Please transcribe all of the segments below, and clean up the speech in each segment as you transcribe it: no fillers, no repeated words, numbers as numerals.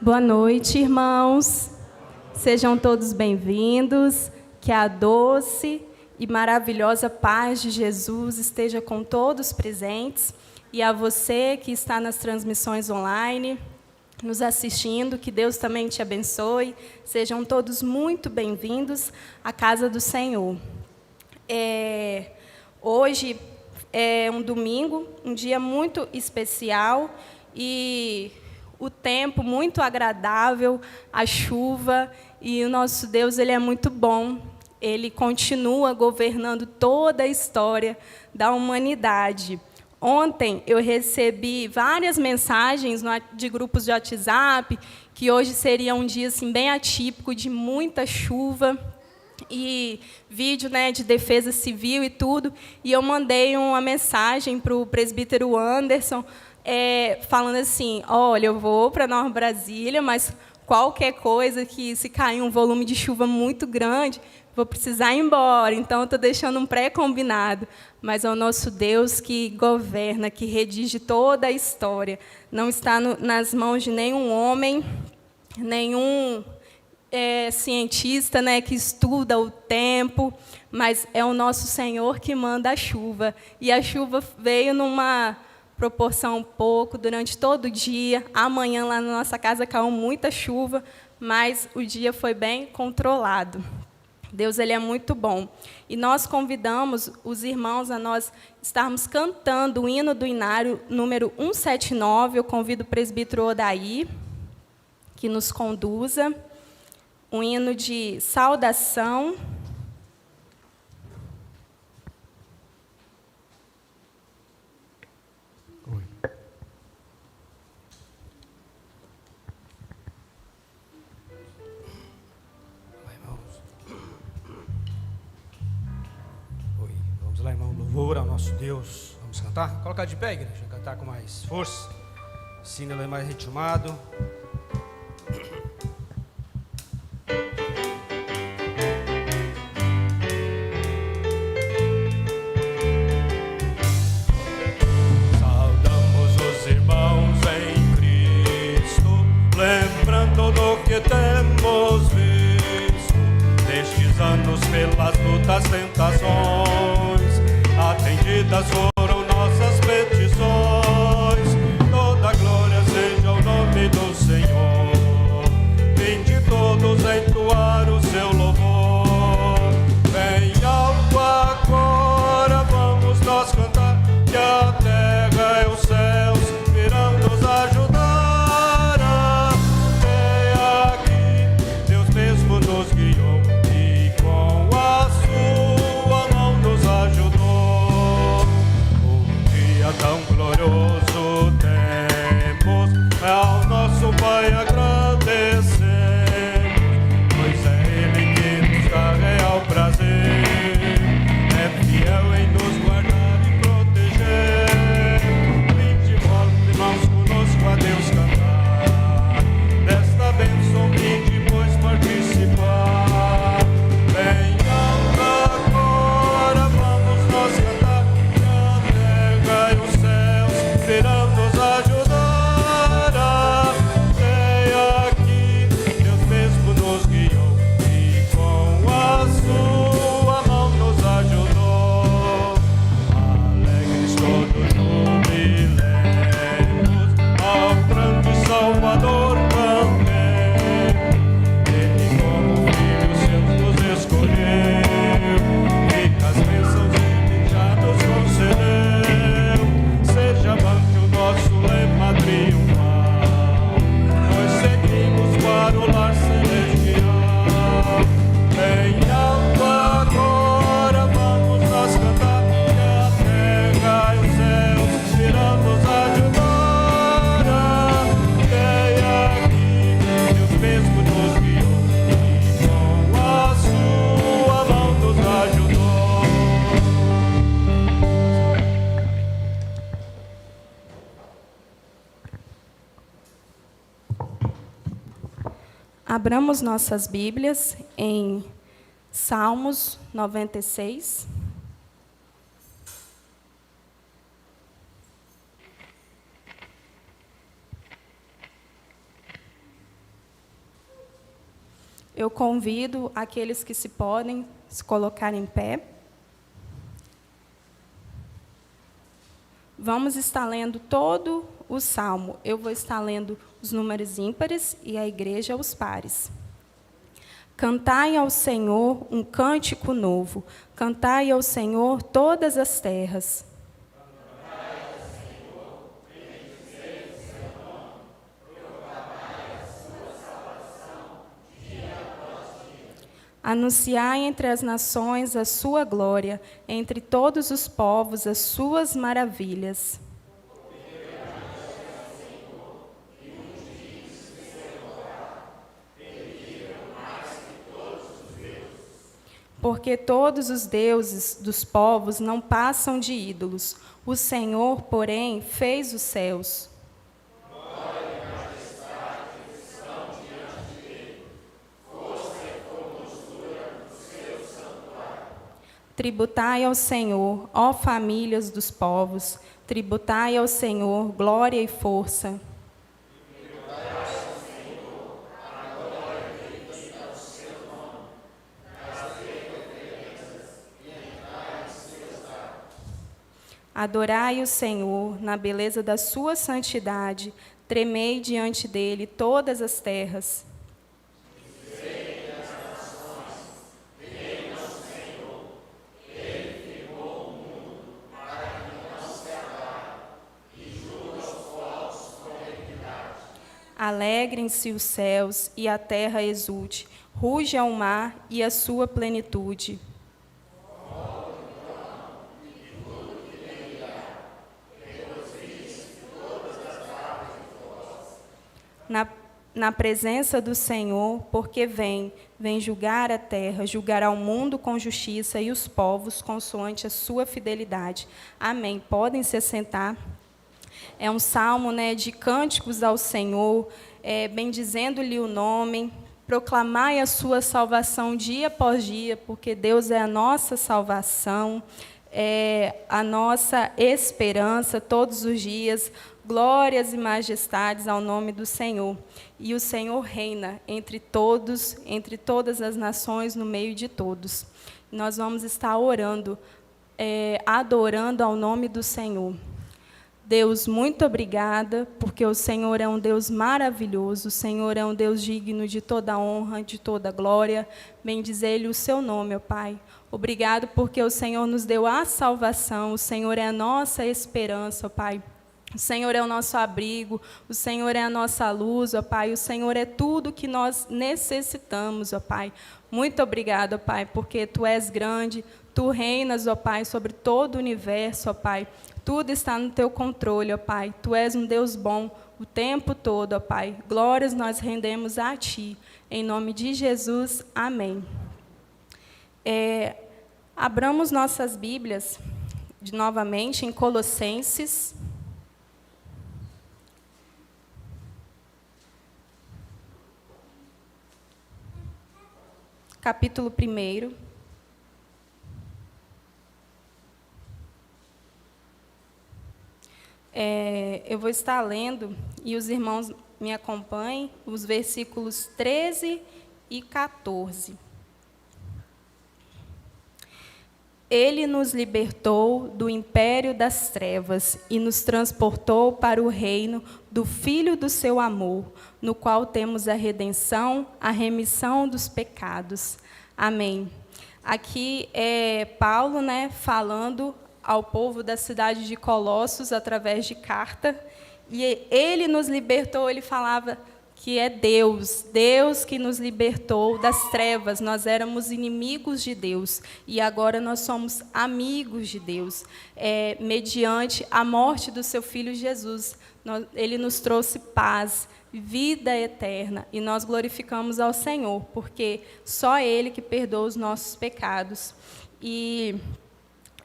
Boa noite, irmãos. Sejam todos bem-vindos. Que a doce e maravilhosa paz de Jesus esteja com todos presentes. E a você que está nas transmissões online, nos assistindo, que Deus também te abençoe. Sejam todos muito bem-vindos à casa do Senhor. Hoje é um domingo, um dia muito especial e o tempo muito agradável, a chuva, e o nosso Deus, Ele é muito bom. Ele continua governando toda a história da humanidade. Ontem eu recebi várias mensagens de grupos de WhatsApp, que hoje seria um dia assim, bem atípico, de muita chuva, e vídeo, de defesa civil e tudo. E eu mandei uma mensagem para o presbítero Anderson, falando assim: olha, eu vou para Nova Brasília, mas qualquer coisa que, se cair um volume de chuva muito grande, vou precisar ir embora. Então, estou deixando um pré-combinado. Mas é o nosso Deus que governa, que redige toda a história. Não está nas mãos de nenhum homem, nenhum cientista, que estuda o tempo, mas é o nosso Senhor que manda a chuva. E a chuva veio numa proporção pouco durante todo o dia. Amanhã, lá na nossa casa, caiu muita chuva, mas o dia foi bem controlado. Deus, Ele é muito bom. E nós convidamos os irmãos a nós estarmos cantando o hino do Inário, número 179. Eu convido o presbítero Odaí, que nos conduza. Um hino de saudação. Vamos lá, irmão. Louvor ao nosso Deus. Vamos cantar? Colocar de pé, igreja. Cantar com mais força. O sino é mais ritmado. Saudamos os irmãos em Cristo, lembrando do que temos visto nestes anos pelas lutas, tentações. Atendidas foram nossas petições. Toda glória seja o nome do Senhor. Vinde todos entoar o seu louvor. Bem alto agora vamos nós cantar, que a terra e os céus virão nos ajudar. Até aqui Deus mesmo nos guiou e com a sua mão nos ajudou. Um dia tão glorioso temos, ao nosso Pai agradecemos, pois é Ele que nos dá real prazer, é fiel em nos guardar e proteger. Vinde, volta, irmãos, conosco a Deus cantar, desta bênção vinde, pois participar. Bem alto agora vamos nós cantar, que a terra e os céus virão nos ajudar. Até aqui Deus mesmo nos guiou e com a sua mão nos ajudou. Alegres todos jubilemos ao grande Salvador cantemos. Ele como filho seus nos escolheu, ricas bênçãos Ele já nos concedeu. Seja avante o nosso lema triunfal, nós seguimos para o lar celestial. Bem alto agora vamos nós cantar, que a terra e os céus virão nos ajudar. Até aqui Deus mesmo nos guiou e com a sua mão nos ajudou. Abramos nossas Bíblias em Salmos 96. eu convido aqueles que se podem se colocar em pé. Vamos estar lendo todo o salmo. Eu vou estar lendo os números ímpares e a igreja os pares. Cantai ao Senhor um cântico novo. Cantai ao Senhor todas as terras. Cantai ao Senhor, bendizei o seu nome, proclamai a sua salvação dia após dia. Anunciai entre as nações a sua glória, entre todos os povos as suas maravilhas. Porque todos os deuses dos povos não passam de ídolos. O Senhor, porém, fez os céus. Glória e majestade estão diante dele. Força e formosura no seu santuário. Tributai ao Senhor, ó famílias dos povos. Tributai ao Senhor glória e força. Adorai o Senhor na beleza da sua santidade, tremei diante dele todas as terras. Dizei as nações, temam o Senhor, ele firmou o mundo para que não se abale, e julga os povos com equidade. Alegrem-se os céus e a terra exulte, ruja o mar e a sua plenitude. Na presença do Senhor, porque vem julgar a terra, julgará o mundo com justiça e os povos consoante a sua fidelidade. Amém. Podem se assentar. É um salmo, de cânticos ao Senhor, bendizendo-lhe o nome, proclamai a sua salvação dia após dia, porque Deus é a nossa salvação, é a nossa esperança todos os dias. Glórias e majestades ao nome do Senhor. E o Senhor reina entre todos, entre todas as nações, no meio de todos. Nós vamos estar orando, adorando ao nome do Senhor. Deus, muito obrigada, porque o Senhor é um Deus maravilhoso, o Senhor é um Deus digno de toda honra, de toda glória. Bendizer-lhe o seu nome, ó Pai. Obrigado porque o Senhor nos deu a salvação, o Senhor é a nossa esperança, ó Pai. O Senhor é o nosso abrigo, o Senhor é a nossa luz, ó Pai. O Senhor é tudo que nós necessitamos, ó Pai. Muito obrigado, ó Pai, porque Tu és grande, Tu reinas, ó Pai, sobre todo o universo, ó Pai. Tudo está no Teu controle, ó Pai. Tu és um Deus bom o tempo todo, ó Pai. Glórias nós rendemos a Ti. Em nome de Jesus, amém. Abramos nossas Bíblias novamente em Colossenses. Capítulo 1. Eu vou estar lendo, e os irmãos me acompanhem, os versículos 13 e 14. Ele nos libertou do império das trevas e nos transportou para o reino do Filho do seu amor, no qual temos a redenção, a remissão dos pecados. Amém. Aqui é Paulo, falando ao povo da cidade de Colossos através de carta, e ele nos libertou, ele falava que é Deus que nos libertou das trevas. Nós éramos inimigos de Deus, e agora nós somos amigos de Deus, mediante a morte do seu Filho Jesus. Ele nos trouxe paz, vida eterna, e nós glorificamos ao Senhor, porque só Ele que perdoa os nossos pecados. E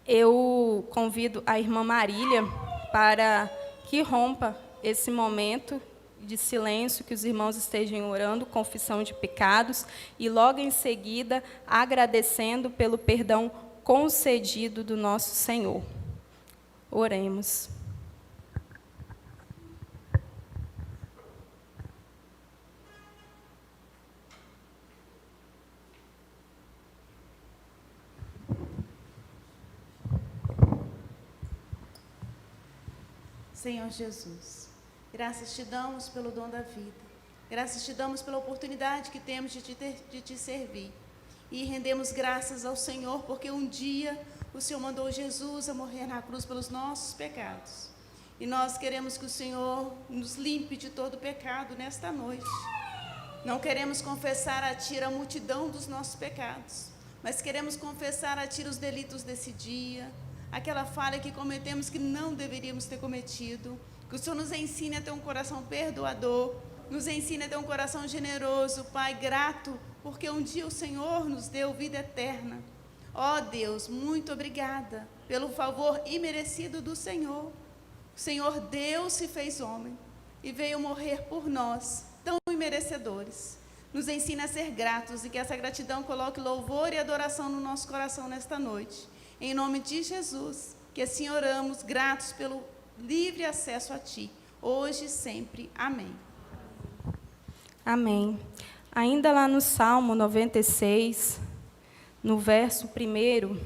eu convido a irmã Marília para que rompa esse momento de silêncio, que os irmãos estejam orando, confissão de pecados, e logo em seguida agradecendo pelo perdão concedido do nosso Senhor. Oremos. Senhor Jesus, graças te damos pelo dom da vida, graças te damos pela oportunidade que temos de te servir. E rendemos graças ao Senhor, porque um dia o Senhor mandou Jesus a morrer na cruz pelos nossos pecados. E nós queremos que o Senhor nos limpe de todo pecado nesta noite. Não queremos confessar a Ti a multidão dos nossos pecados, mas queremos confessar a Ti os delitos desse dia, aquela falha que cometemos que não deveríamos ter cometido. Que o Senhor nos ensine a ter um coração perdoador, nos ensine a ter um coração generoso, Pai, grato, porque um dia o Senhor nos deu vida eterna. Ó Deus, muito obrigada pelo favor imerecido do Senhor. O Senhor Deus se fez homem e veio morrer por nós, tão imerecedores. Nos ensina a ser gratos e que essa gratidão coloque louvor e adoração no nosso coração nesta noite. Em nome de Jesus, que assim oramos, gratos pelo livre acesso a Ti, hoje e sempre. Amém. Amém. Ainda lá no Salmo 96, no verso 1,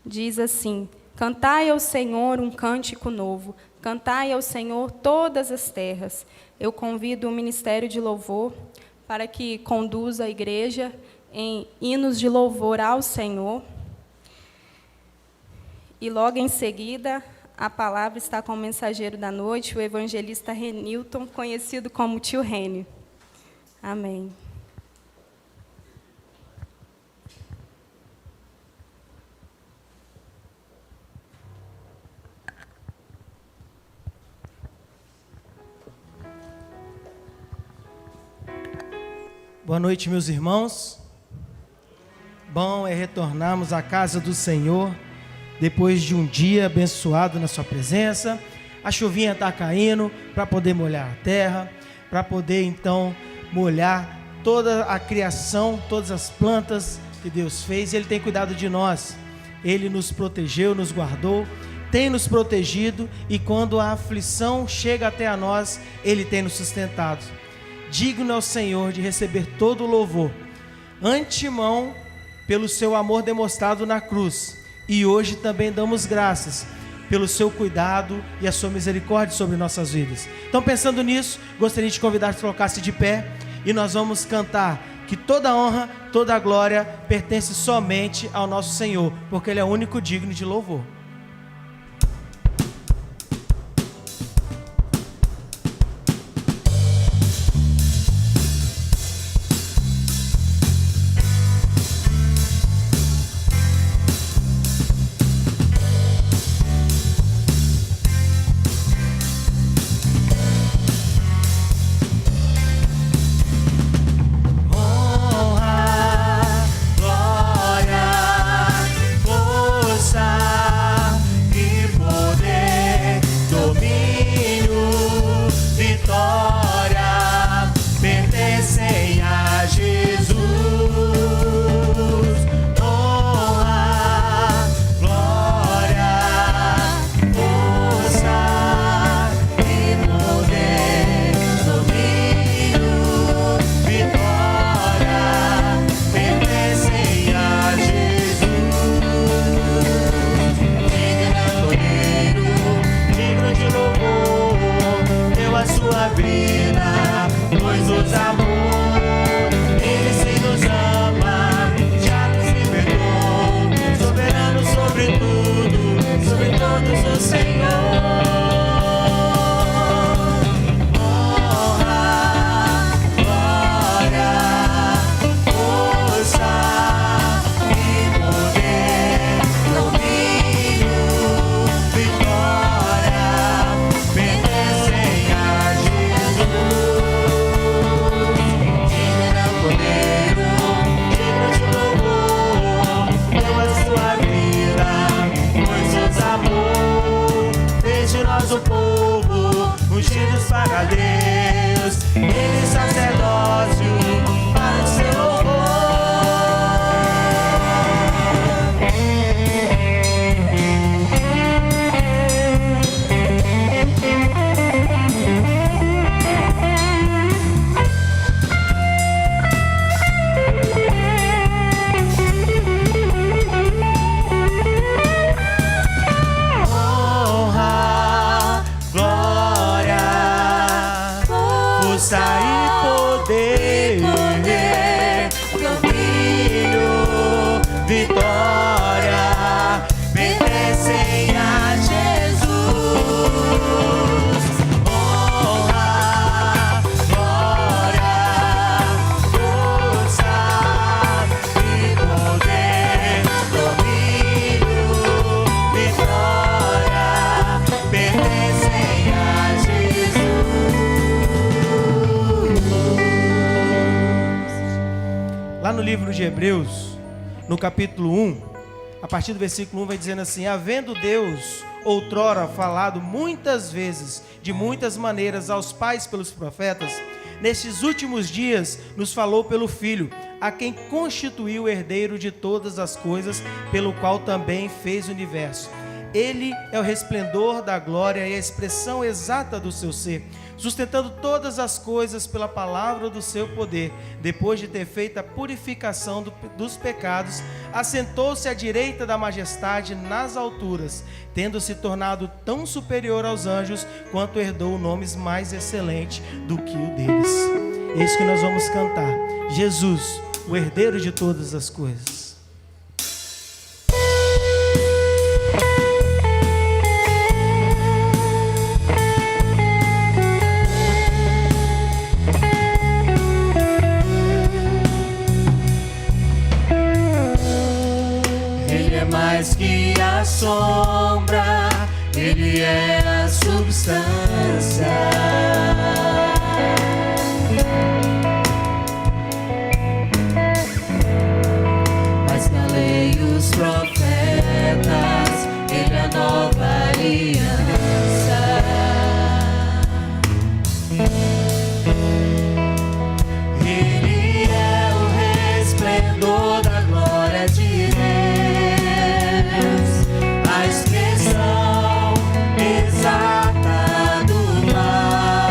diz assim: cantai ao Senhor um cântico novo, cantai ao Senhor todas as terras. Eu convido o Ministério de Louvor para que conduza a igreja em hinos de louvor ao Senhor. E logo em seguida, a palavra está com o mensageiro da noite, o evangelista Renilton, conhecido como Tio Rênio. Amém. Boa noite, meus irmãos. Bom é retornarmos à casa do Senhor, depois de um dia abençoado na sua presença. A chuvinha está caindo para poder molhar a terra, para poder, então, molhar toda a criação, todas as plantas que Deus fez. Ele tem cuidado de nós. Ele nos protegeu, nos guardou, tem nos protegido, e quando a aflição chega até a nós, Ele tem nos sustentado. Digno é o Senhor de receber todo o louvor, antemão pelo seu amor demonstrado na cruz, e hoje também damos graças pelo seu cuidado e a sua misericórdia sobre nossas vidas. Então, pensando nisso, gostaria de convidar que colocasse de pé, e nós vamos cantar que toda honra, toda glória pertence somente ao nosso Senhor, porque Ele é o único digno de louvor. força e poder, domínio, vitória, pertencem a Jesus. Honra, glória, força e poder, domínio, vitória, pertencem a Jesus. Lá no livro de Hebreus, no capítulo 1, a partir do versículo 1 vai dizendo assim: havendo Deus outrora falado muitas vezes, de muitas maneiras aos pais pelos profetas, nestes últimos dias nos falou pelo Filho, a quem constituiu o herdeiro de todas as coisas, pelo qual também fez o universo. Ele é o resplendor da glória e a expressão exata do seu ser, sustentando todas as coisas pela palavra do seu poder. Depois de ter feito a purificação dos pecados, assentou-se à direita da majestade nas alturas, tendo se tornado tão superior aos anjos, quanto herdou nomes mais excelentes do que o deles. É isso que nós vamos cantar. Jesus, o herdeiro de todas as coisas. Mais que a sombra, Ele é a substância. Mais que a lei e os profetas, Ele é a nova aliança. Ele é o resplendor da glória de Deus, a expressão exata do mal.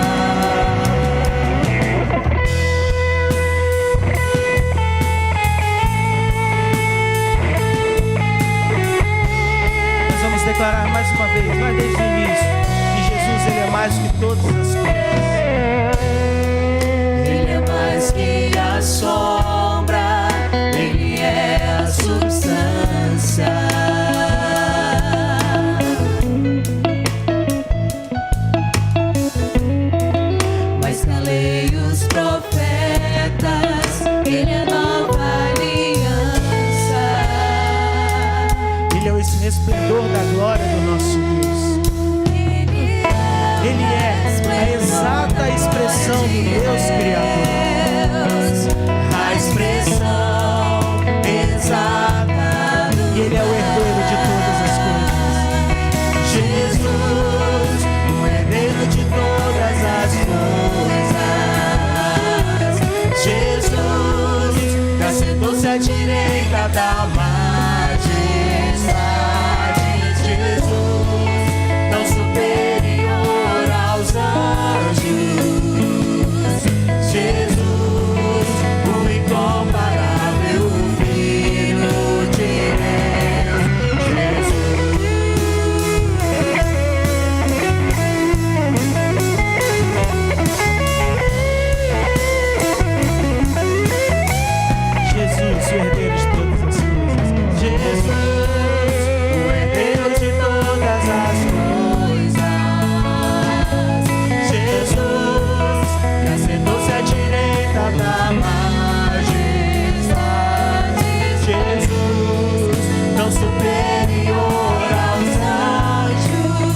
Nós vamos declarar mais uma vez, vai desde o início, que Jesus Ele é mais que todas as coisas. Ele é mais que a sombra, Ele é a substância. Mais que a lei e os profetas, Ele é a nova aliança. Ele é esse resplendor da glória do nosso Deus. Ele é a exata expressão do Deus Criador. A expressão exata. E Ele é o herdeiro de todas as coisas. Jesus, o herdeiro de todas as coisas. Jesus, que assentou-se à direita da majestade. Jesus, tão superior aos anjos. Jesus, o incomparável Filho de Deus. Jesus, o herdeiro de todas as coisas. Jesus, o herdeiro de todas as coisas. Jesus, que assentou-se à direita da majestade. Jesus, tão superior aos anjos.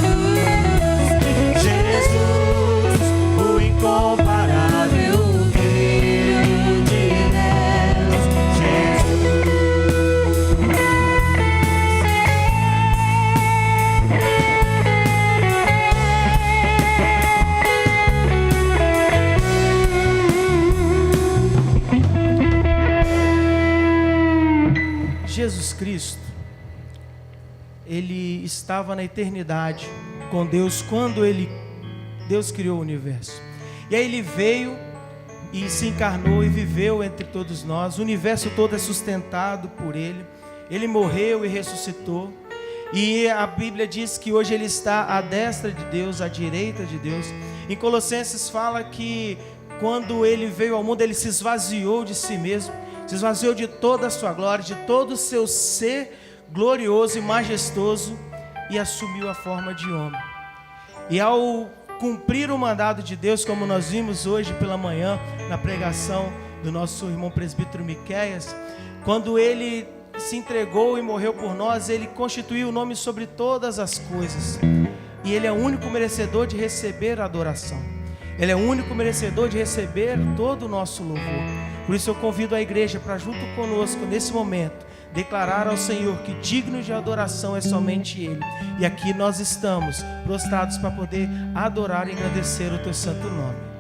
Jesus, o incomparável Filho de Deus. Jesus Cristo, Ele estava na eternidade com Deus quando Deus criou o universo. E aí Ele veio e se encarnou e viveu entre todos nós. O universo todo é sustentado por Ele. Ele morreu e ressuscitou. E a Bíblia diz que hoje Ele está à destra de Deus, à direita de Deus. Em Colossenses fala que quando ele veio ao mundo, ele se esvaziou de si mesmo, se esvaziou de toda a sua glória, de todo o seu ser glorioso e majestoso, e assumiu a forma de homem. E ao cumprir o mandado de Deus, como nós vimos hoje pela manhã, na pregação do nosso irmão presbítero Miqueias, quando ele se entregou e morreu por nós, ele constituiu o nome sobre todas as coisas, e ele é o único merecedor de receber a adoração, ele é o único merecedor de receber todo o nosso louvor. Por isso eu convido a igreja para, junto conosco nesse momento, declarar ao Senhor que digno de adoração é somente Ele, e aqui nós estamos prostrados para poder adorar e engrandecer o Teu santo nome.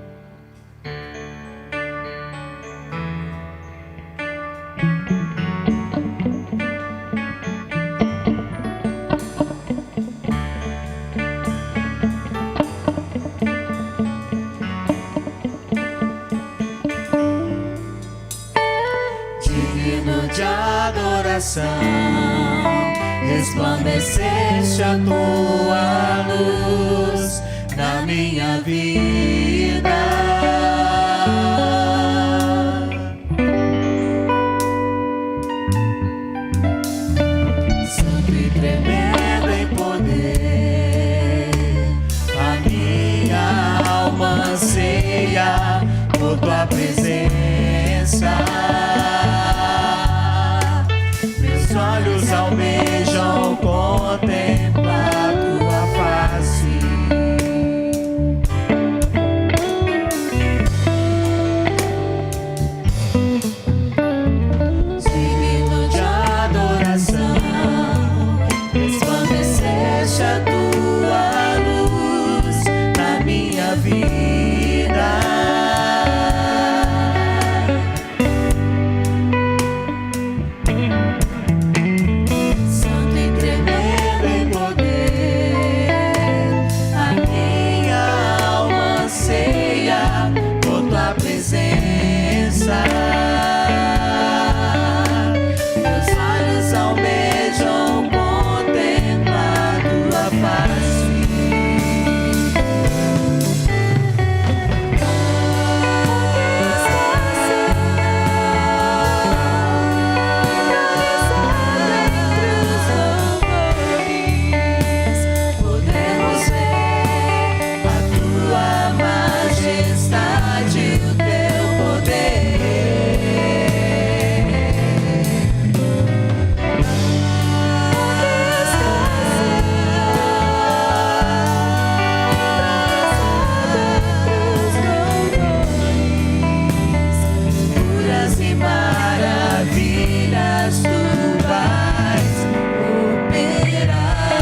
Resplandeceste a tua luz na minha vida. Santo e tremendo em poder, a minha alma anseia por tua presença. Olhos almejam contemplar tua face. Digno de adoração, resplandeceste a tua luz na minha vida. Meus olhos almejam contemplar tua face. Podemos ver a tua majestade, o teu poder. Curas e maravilhas tu vais operar.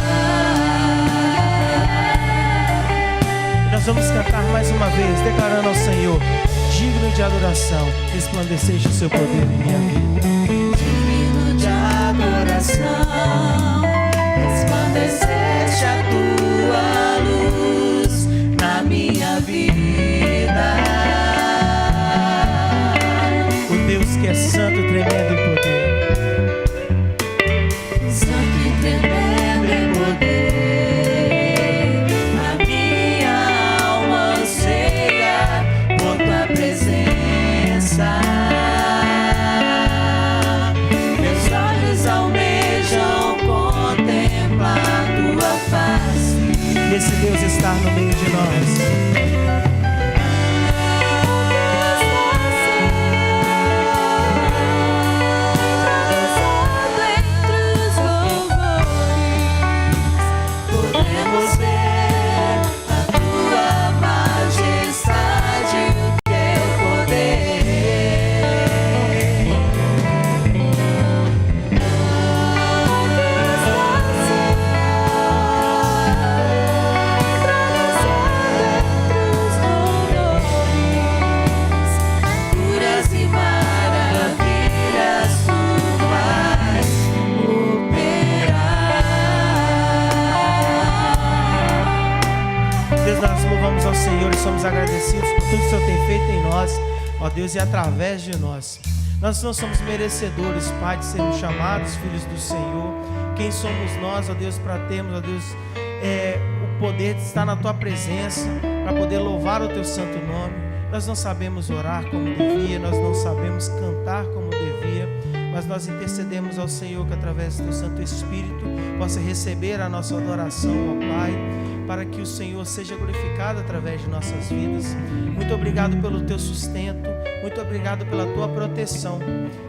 Nós vamos cantar mais uma vez, declarando ao Senhor: digno de adoração, resplandeceste o seu poder em minha vida. Digno de adoração, resplandeceste a tua luz na minha vida. O Deus que é santo, tremendo em poder. Santo e tremendo em poder, a minha alma anseia por tua presença. Meus olhos almejam contemplar tua face. Esse Deus está no meio de nós. Podemos ver a tua majestade, o teu poder. Curas e maravilhas tu vais operar. Deus, nós louvamos ao Senhor e somos agradecidos por tudo que o Senhor tem feito em nós, ó Deus, e através de nós. Nós não somos merecedores, Pai, de sermos chamados filhos do Senhor. Quem somos nós, ó Deus, para termos, ó Deus, o poder de estar na Tua presença, para poder louvar o Teu santo nome. Nós não sabemos orar como devia, nós não sabemos cantar como devia, mas nós intercedemos ao Senhor que através do Teu Santo Espírito possa receber a nossa adoração, ó Pai, para que o Senhor seja glorificado através de nossas vidas. Muito obrigado pelo Teu sustento, muito obrigado pela Tua proteção.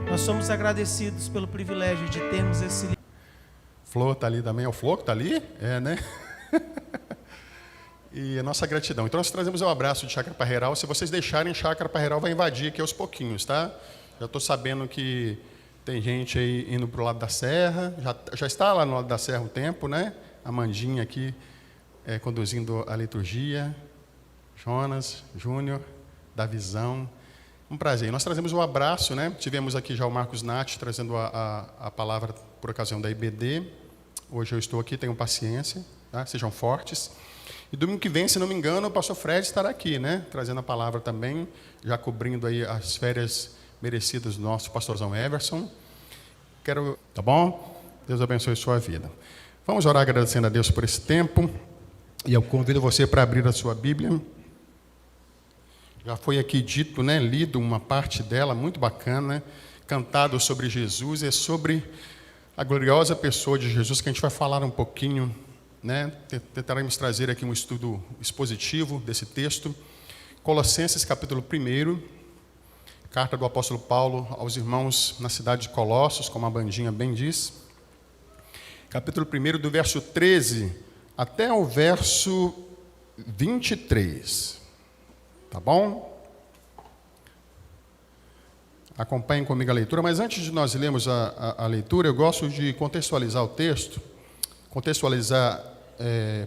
Nós somos agradecidos pelo privilégio de termos esse livro. Flor está ali também, é o Flor que está ali? É, né? E a nossa gratidão. Então nós trazemos um abraço de Chácara Parreiral. Se vocês deixarem, Chácara Parreiral vai invadir aqui aos pouquinhos, tá? Já estou sabendo que tem gente aí indo para o lado da serra, já está lá no lado da serra um tempo, né? A Mandinha aqui conduzindo a liturgia, Jonas, Júnior, da Visão. Um prazer. Nós trazemos um abraço, né? Tivemos aqui já o Marcos Nath trazendo a palavra por ocasião da IBD. Hoje eu estou aqui, tenham paciência, tá? Sejam fortes. E domingo que vem, se não me engano, o pastor Fred estará aqui, né? Trazendo a palavra também, já cobrindo aí as férias merecidas do nosso pastorzão Everson. Tá bom? Deus abençoe sua vida. Vamos orar agradecendo a Deus por esse tempo. E eu convido você para abrir a sua Bíblia. Já foi aqui dito, né? Lido uma parte dela, muito bacana, cantado sobre Jesus, é sobre a gloriosa pessoa de Jesus, que a gente vai falar um pouquinho, né? Tentaremos trazer aqui um estudo expositivo desse texto. Colossenses capítulo 1, carta do apóstolo Paulo aos irmãos na cidade de Colossos, como a bandinha bem diz. Capítulo 1, do verso 13 até o verso 23. Tá bom? Acompanhem comigo a leitura, mas antes de nós lermos a leitura, eu gosto de contextualizar o texto, contextualizar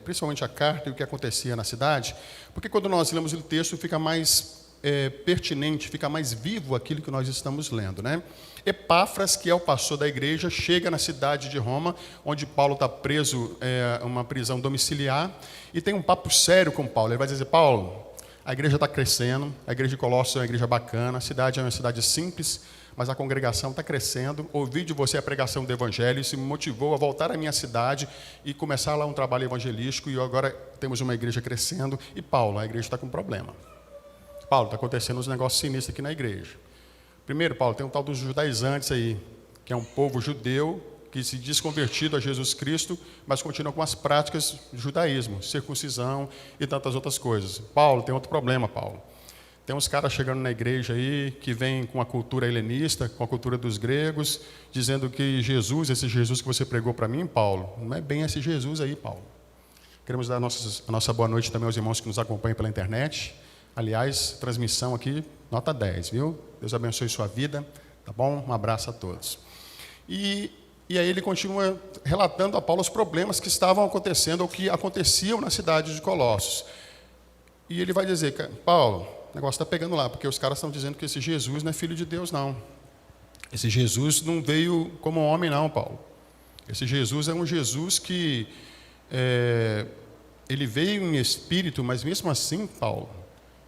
principalmente a carta e o que acontecia na cidade, porque quando nós lemos o texto fica mais pertinente, fica mais vivo aquilo que nós estamos lendo, né? Epáfras, que é o pastor da igreja, chega na cidade de Roma, onde Paulo está preso em uma prisão domiciliar, e tem um papo sério com Paulo. Ele vai dizer: Paulo, a igreja está crescendo, a igreja de Colossos é uma igreja bacana, a cidade é uma cidade simples, mas a congregação está crescendo. Ouvi de você a pregação do Evangelho, isso me motivou a voltar à minha cidade e começar lá um trabalho evangelístico, e agora temos uma igreja crescendo. E Paulo, a igreja está com problema. Paulo, está acontecendo uns negócios sinistros aqui na igreja. Primeiro, Paulo, tem um tal dos judaizantes aí, que é um povo judeu que se diz convertido a Jesus Cristo, mas continua com as práticas do judaísmo, circuncisão e tantas outras coisas. Paulo, tem outro problema, Paulo. Tem uns caras chegando na igreja aí que vêm com a cultura helenista, com a cultura dos gregos, dizendo que Jesus, esse Jesus que você pregou para mim, Paulo, não é bem esse Jesus aí, Paulo. Queremos dar a nossa boa noite também aos irmãos que nos acompanham pela internet. Aliás, transmissão aqui, nota 10, viu? Deus abençoe sua vida, tá bom? Um abraço a todos. E aí ele continua relatando a Paulo os problemas que estavam acontecendo ou que aconteciam na cidade de Colossos. E ele vai dizer: Paulo, o negócio está pegando lá, porque os caras estão dizendo que esse Jesus não é filho de Deus, não. Esse Jesus não veio como homem, não, Paulo. Esse Jesus é um Jesus que ele veio em espírito, mas mesmo assim, Paulo,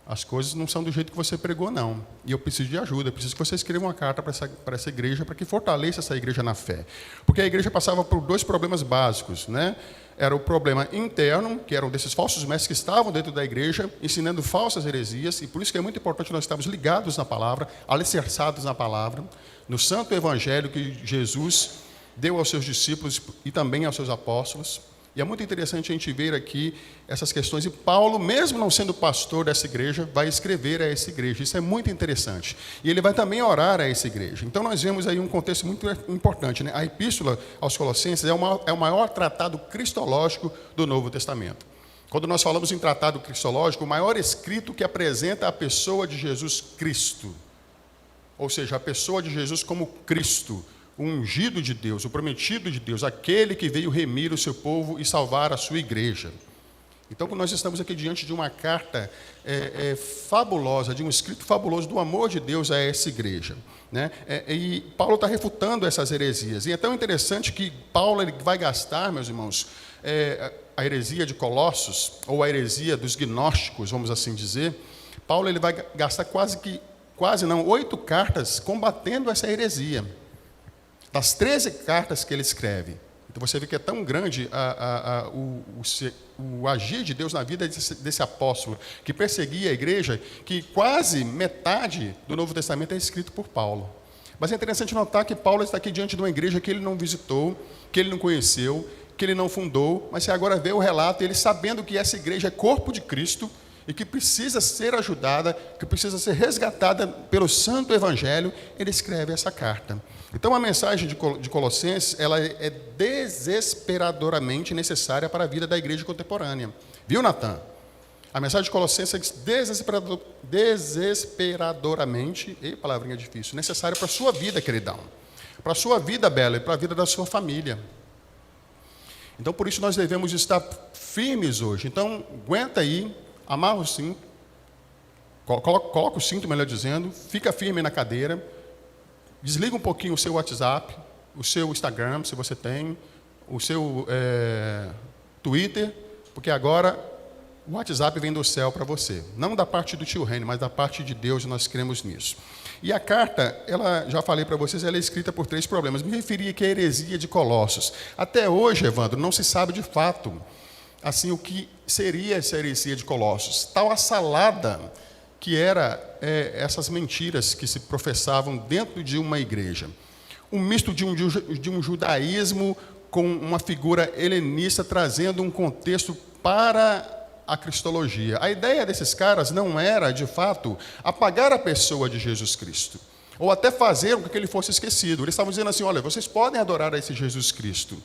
as coisas não são do jeito que você pregou, não. E eu preciso de ajuda, eu preciso que você escreva uma carta para essa igreja, para que fortaleça essa igreja na fé. Porque a igreja passava por dois problemas básicos, né? Era o problema interno, que eram desses falsos mestres que estavam dentro da igreja, ensinando falsas heresias, e por isso que é muito importante nós estarmos ligados na palavra, alicerçados na palavra, no santo evangelho que Jesus deu aos seus discípulos e também aos seus apóstolos. E é muito interessante a gente ver aqui essas questões. E Paulo, mesmo não sendo pastor dessa igreja, vai escrever a essa igreja. Isso é muito interessante. E ele vai também orar a essa igreja. Então nós vemos aí um contexto muito importante, né? A Epístola aos Colossenses é o maior tratado cristológico do Novo Testamento. Quando nós falamos em tratado cristológico, o maior escrito que apresenta a pessoa de Jesus Cristo. Ou seja, a pessoa de Jesus como Cristo, o ungido de Deus, o prometido de Deus, aquele que veio remir o seu povo e salvar a sua igreja. Então, nós estamos aqui diante de uma carta fabulosa, de um escrito fabuloso do amor de Deus a essa igreja, né? E Paulo está refutando essas heresias. E é tão interessante que Paulo ele vai gastar, meus irmãos, a heresia de Colossos, ou a heresia dos gnósticos, vamos assim dizer. Paulo ele vai gastar 8 cartas combatendo essa heresia. Das 13 cartas que ele escreve, Então você vê que é tão grande o agir de Deus na vida desse apóstolo, que perseguia a igreja, que quase metade do Novo Testamento é escrito por Paulo. Mas é interessante notar que Paulo está aqui diante de uma igreja que ele não visitou, que ele não conheceu, que ele não fundou, mas você agora vê o relato, ele sabendo que essa igreja é corpo de Cristo e que precisa ser ajudada, que precisa ser resgatada pelo Santo Evangelho, ele escreve essa carta. Então a mensagem de Colossenses, ela é desesperadoramente necessária para a vida da igreja contemporânea. Viu, Natan? A mensagem de Colossenses é desesperadoramente, e palavrinha difícil, necessária para a sua vida, queridão. Para a sua vida, Bela, e para a vida da sua família. Então, por isso, nós devemos estar firmes hoje. Então, aguenta aí, amarra o cinto, coloca o cinto, melhor dizendo, fica firme na cadeira, desliga um pouquinho o seu WhatsApp, o seu Instagram, se você tem, o seu Twitter, porque agora o WhatsApp vem do céu para você. Não da parte do tio Reni, mas da parte de Deus, e nós cremos nisso. E a carta, ela, já falei para vocês, ela é escrita por 3 problemas. Me referi aqui à heresia de Colossos. Até hoje, Evandro, não se sabe de fato assim, o que seria essa heresia de Colossos. Tal a salada que era essas mentiras que se professavam dentro de uma igreja. Um misto de um judaísmo com uma figura helenista, trazendo um contexto para a cristologia. A ideia desses caras não era, de fato, apagar a pessoa de Jesus Cristo, ou até fazer com que ele fosse esquecido. Eles estavam dizendo assim, olha, vocês podem adorar a esse Jesus Cristo,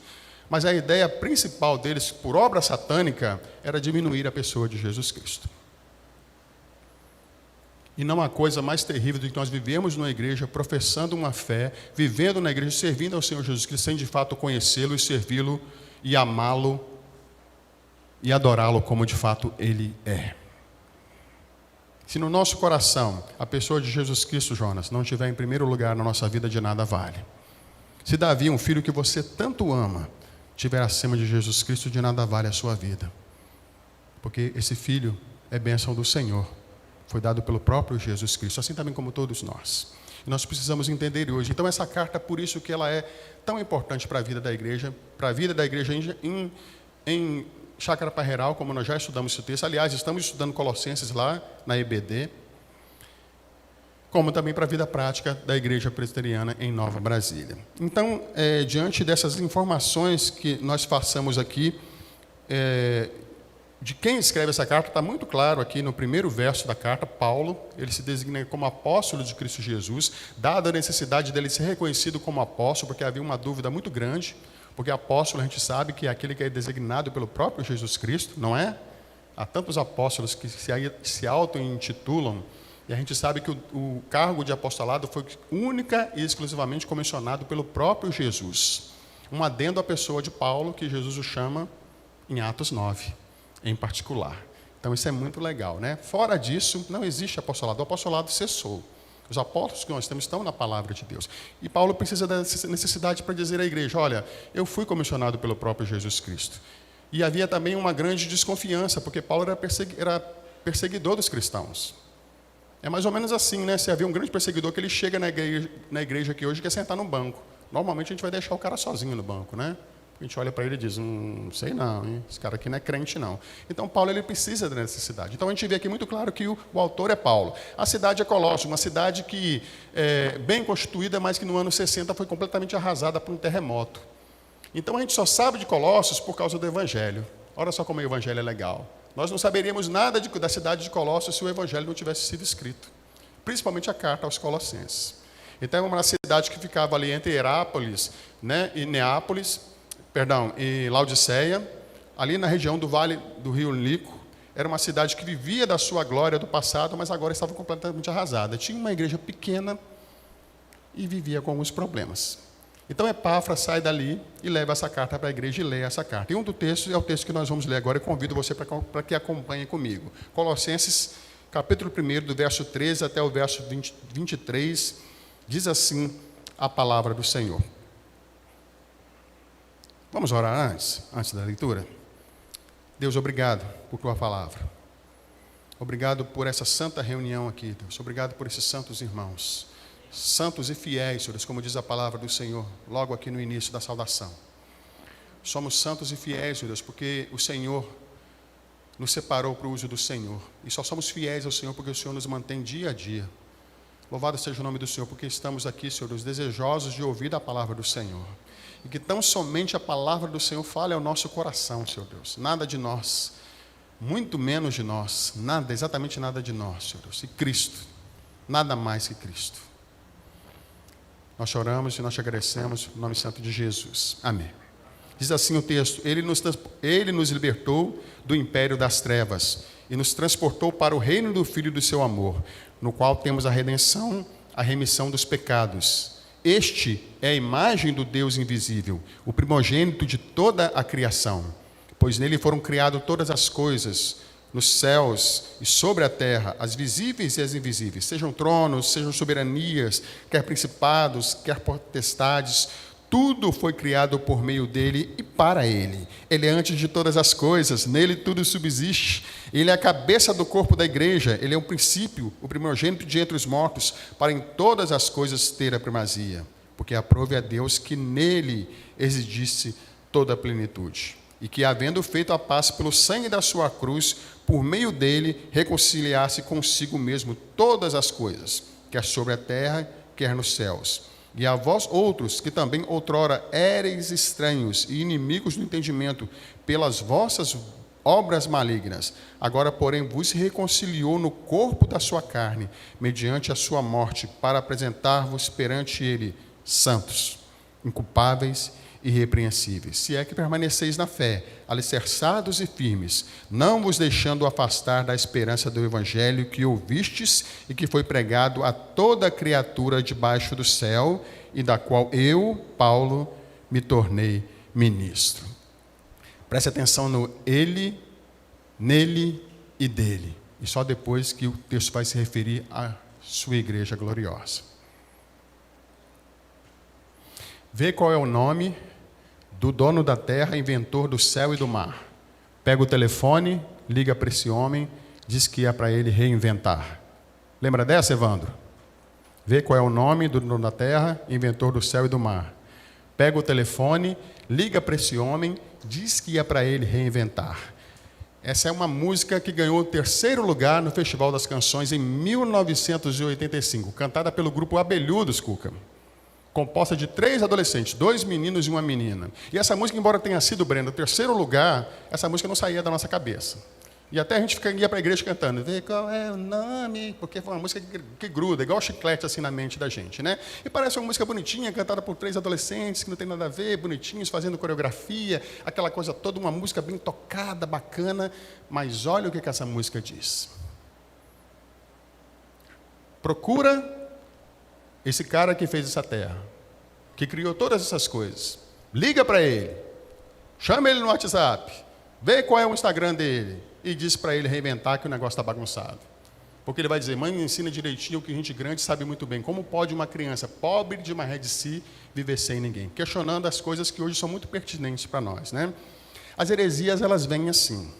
mas a ideia principal deles, por obra satânica, era diminuir a pessoa de Jesus Cristo. E não há coisa mais terrível do que nós vivemos numa igreja, professando uma fé, vivendo na igreja, servindo ao Senhor Jesus Cristo, sem de fato conhecê-lo e servi-lo e amá-lo e adorá-lo como de fato Ele é. Se no nosso coração a pessoa de Jesus Cristo, Jonas, não estiver em primeiro lugar na nossa vida, de nada vale. Se Davi, um filho que você tanto ama, estiver acima de Jesus Cristo, de nada vale a sua vida. Porque esse filho é bênção do Senhor. Foi dado pelo próprio Jesus Cristo, assim também como todos nós. E nós precisamos entender hoje. Então essa carta, por isso que ela é tão importante para a vida da igreja, em Chácara Parreiral, como nós já estudamos esse texto. Aliás, estamos estudando Colossenses lá na EBD, como também para a vida prática da Igreja Presbiteriana em Nova Brasília. Então, diante dessas informações que nós passamos aqui, de quem escreve essa carta, está muito claro aqui no primeiro verso da carta. Paulo, ele se designa como apóstolo de Cristo Jesus, dada a necessidade dele ser reconhecido como apóstolo, porque havia uma dúvida muito grande, porque apóstolo a gente sabe que é aquele que é designado pelo próprio Jesus Cristo, não é? Há tantos apóstolos que se auto-intitulam, e a gente sabe que o cargo de apostolado foi única e exclusivamente comissionado pelo próprio Jesus. Um adendo à pessoa de Paulo, que Jesus o chama em Atos 9, em particular. Então isso é muito legal, né? Fora disso, não existe apostolado. O apostolado cessou. Os apóstolos que nós temos estão na palavra de Deus. E Paulo precisa dessa necessidade para dizer à igreja, olha, eu fui comissionado pelo próprio Jesus Cristo. E havia também uma grande desconfiança, porque Paulo era perseguidor dos cristãos. É mais ou menos assim, né? Se havia um grande perseguidor que ele chega na igreja aqui hoje e quer sentar num banco. Normalmente a gente vai deixar o cara sozinho no banco, né? A gente olha para ele e diz, não sei não, hein? Esse cara aqui não é crente não. Então Paulo, ele precisa da necessidade. Então a gente vê aqui muito claro que o autor é Paulo. A cidade é Colossos, uma cidade que é bem constituída, mas que no ano 60 foi completamente arrasada por um terremoto. Então a gente só sabe de Colossos por causa do Evangelho. Olha só como o Evangelho é legal. Nós não saberíamos nada da cidade de Colossos se o Evangelho não tivesse sido escrito. Principalmente a carta aos Colossenses. Então é uma cidade que ficava ali entre Herápolis, né, e Laodiceia, ali na região do Vale do Rio Lico. Era uma cidade que vivia da sua glória do passado, mas agora estava completamente arrasada. Tinha uma igreja pequena e vivia com alguns problemas. Então Epáfras sai dali e leva essa carta para a igreja e lê essa carta. E um dos textos é o texto que nós vamos ler agora e convido você para que acompanhe comigo. Colossenses, capítulo 1, do verso 13 até o verso 23, diz assim a palavra do Senhor. Vamos orar antes da leitura? Deus, obrigado por tua palavra. Obrigado por essa santa reunião aqui, Deus. Obrigado por esses santos irmãos. Santos e fiéis, Senhor, como diz a palavra do Senhor, logo aqui no início da saudação. somos santos e fiéis, meu Deus, porque o Senhor nos separou para o uso do Senhor. E só somos fiéis ao Senhor porque o Senhor nos mantém dia a dia. Louvado seja o nome do Senhor, porque estamos aqui, Senhor Deus, desejosos de ouvir a palavra do Senhor. E que tão somente a palavra do Senhor fale ao nosso coração, Senhor Deus. Nada de nós, muito menos de nós, nada, exatamente nada de nós, Senhor Deus. E Cristo, nada mais que Cristo. Nós choramos e nós te agradecemos no nome santo de Jesus. Amém. Diz assim o texto: Ele nos libertou do império das trevas e nos transportou para o reino do Filho do seu amor, no qual temos a redenção, a remissão dos pecados. Este é a imagem do Deus invisível, o primogênito de toda a criação, pois nele foram criadas todas as coisas, nos céus e sobre a terra, as visíveis e as invisíveis, sejam tronos, sejam soberanias, quer principados, quer potestades. Tudo foi criado por meio dele e para ele. Ele é antes de todas as coisas, nele tudo subsiste. Ele é a cabeça do corpo da igreja, ele é o princípio, o primogênito de entre os mortos, para em todas as coisas ter a primazia. Porque aprove a Deus que nele exigisse toda a plenitude. E que, havendo feito a paz pelo sangue da sua cruz, por meio dele reconciliasse consigo mesmo todas as coisas, quer sobre a terra, quer nos céus. E a vós outros, que também outrora éreis estranhos e inimigos do entendimento, pelas vossas obras malignas, agora, porém, vos reconciliou no corpo da sua carne, mediante a sua morte, para apresentar-vos perante ele santos, inculpáveis e irrepreensíveis, se é que permaneceis na fé, alicerçados e firmes, não vos deixando afastar da esperança do evangelho que ouvistes e que foi pregado a toda criatura debaixo do céu, e da qual eu, Paulo, me tornei ministro. Preste atenção no ele, nele e dele, e só depois que o texto vai se referir à sua igreja gloriosa. Vê qual é o nome do dono da terra, inventor do céu e do mar. Pega o telefone, liga para esse homem, diz que é para ele reinventar. Lembra dessa, Evandro? Vê qual é o nome do dono da terra, inventor do céu e do mar. Pega o telefone, liga para esse homem, diz que é para ele reinventar. Essa é uma música que ganhou o 3º lugar no Festival das Canções em 1985, cantada pelo grupo Abelhudos, Cuca. Composta de 3 adolescentes, 2 meninos e uma menina. E essa música, embora tenha sido, Breno, o 3º lugar, essa música não saía da nossa cabeça. E até a gente ia para a igreja cantando, vê qual é o nome, porque foi uma música que gruda, igual chiclete assim na mente da gente, né? E parece uma música bonitinha, cantada por 3 adolescentes, que não tem nada a ver, bonitinhos, fazendo coreografia, aquela coisa toda, uma música bem tocada, bacana, mas olha o que essa música diz. Procura esse cara que fez essa terra, que criou todas essas coisas. Liga para ele, chama ele no WhatsApp, vê qual é o Instagram dele e diz para ele reinventar que o negócio está bagunçado. Porque ele vai dizer, mãe, ensina direitinho o que gente grande sabe muito bem. Como pode uma criança pobre demais de si viver sem ninguém? Questionando as coisas que hoje são muito pertinentes para nós, né? As heresias, elas vêm assim,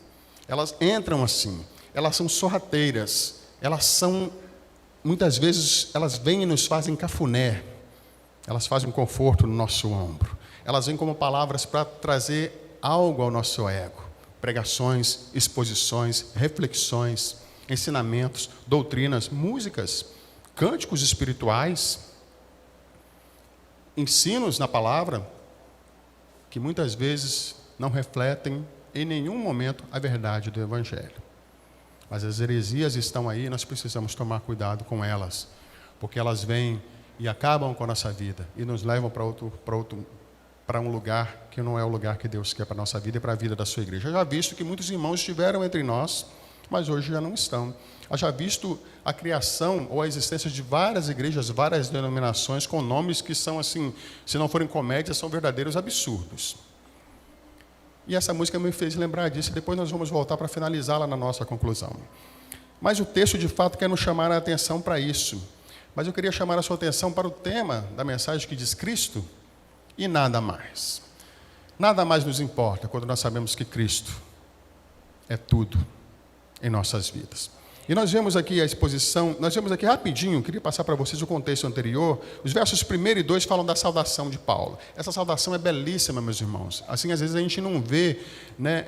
elas entram assim, elas são sorrateiras, elas são... Muitas vezes elas vêm e nos fazem cafuné, elas fazem um conforto no nosso ombro, elas vêm como palavras para trazer algo ao nosso ego, pregações, exposições, reflexões, ensinamentos, doutrinas, músicas, cânticos espirituais, ensinos na palavra, que muitas vezes não refletem em nenhum momento a verdade do Evangelho. Mas as heresias estão aí e nós precisamos tomar cuidado com elas, porque elas vêm e acabam com a nossa vida e nos levam para um lugar que não é o lugar que Deus quer para a nossa vida e para a vida da sua igreja. Eu já visto que muitos irmãos estiveram entre nós, mas hoje já não estão. Eu já visto a criação ou a existência de várias igrejas, várias denominações com nomes que são assim, se não forem comédias, são verdadeiros absurdos. E essa música me fez lembrar disso, e depois nós vamos voltar para finalizá-la na nossa conclusão. Mas o texto, de fato, quer nos chamar a atenção para isso. Mas eu queria chamar a sua atenção para o tema da mensagem que diz Cristo e nada mais. Nada mais nos importa quando nós sabemos que Cristo é tudo em nossas vidas. E nós vemos aqui a exposição, nós vemos aqui rapidinho, queria passar para vocês o contexto anterior. Os versos 1 e 2 falam da saudação de Paulo. Essa saudação é belíssima, meus irmãos. Assim, às vezes a gente não vê, né,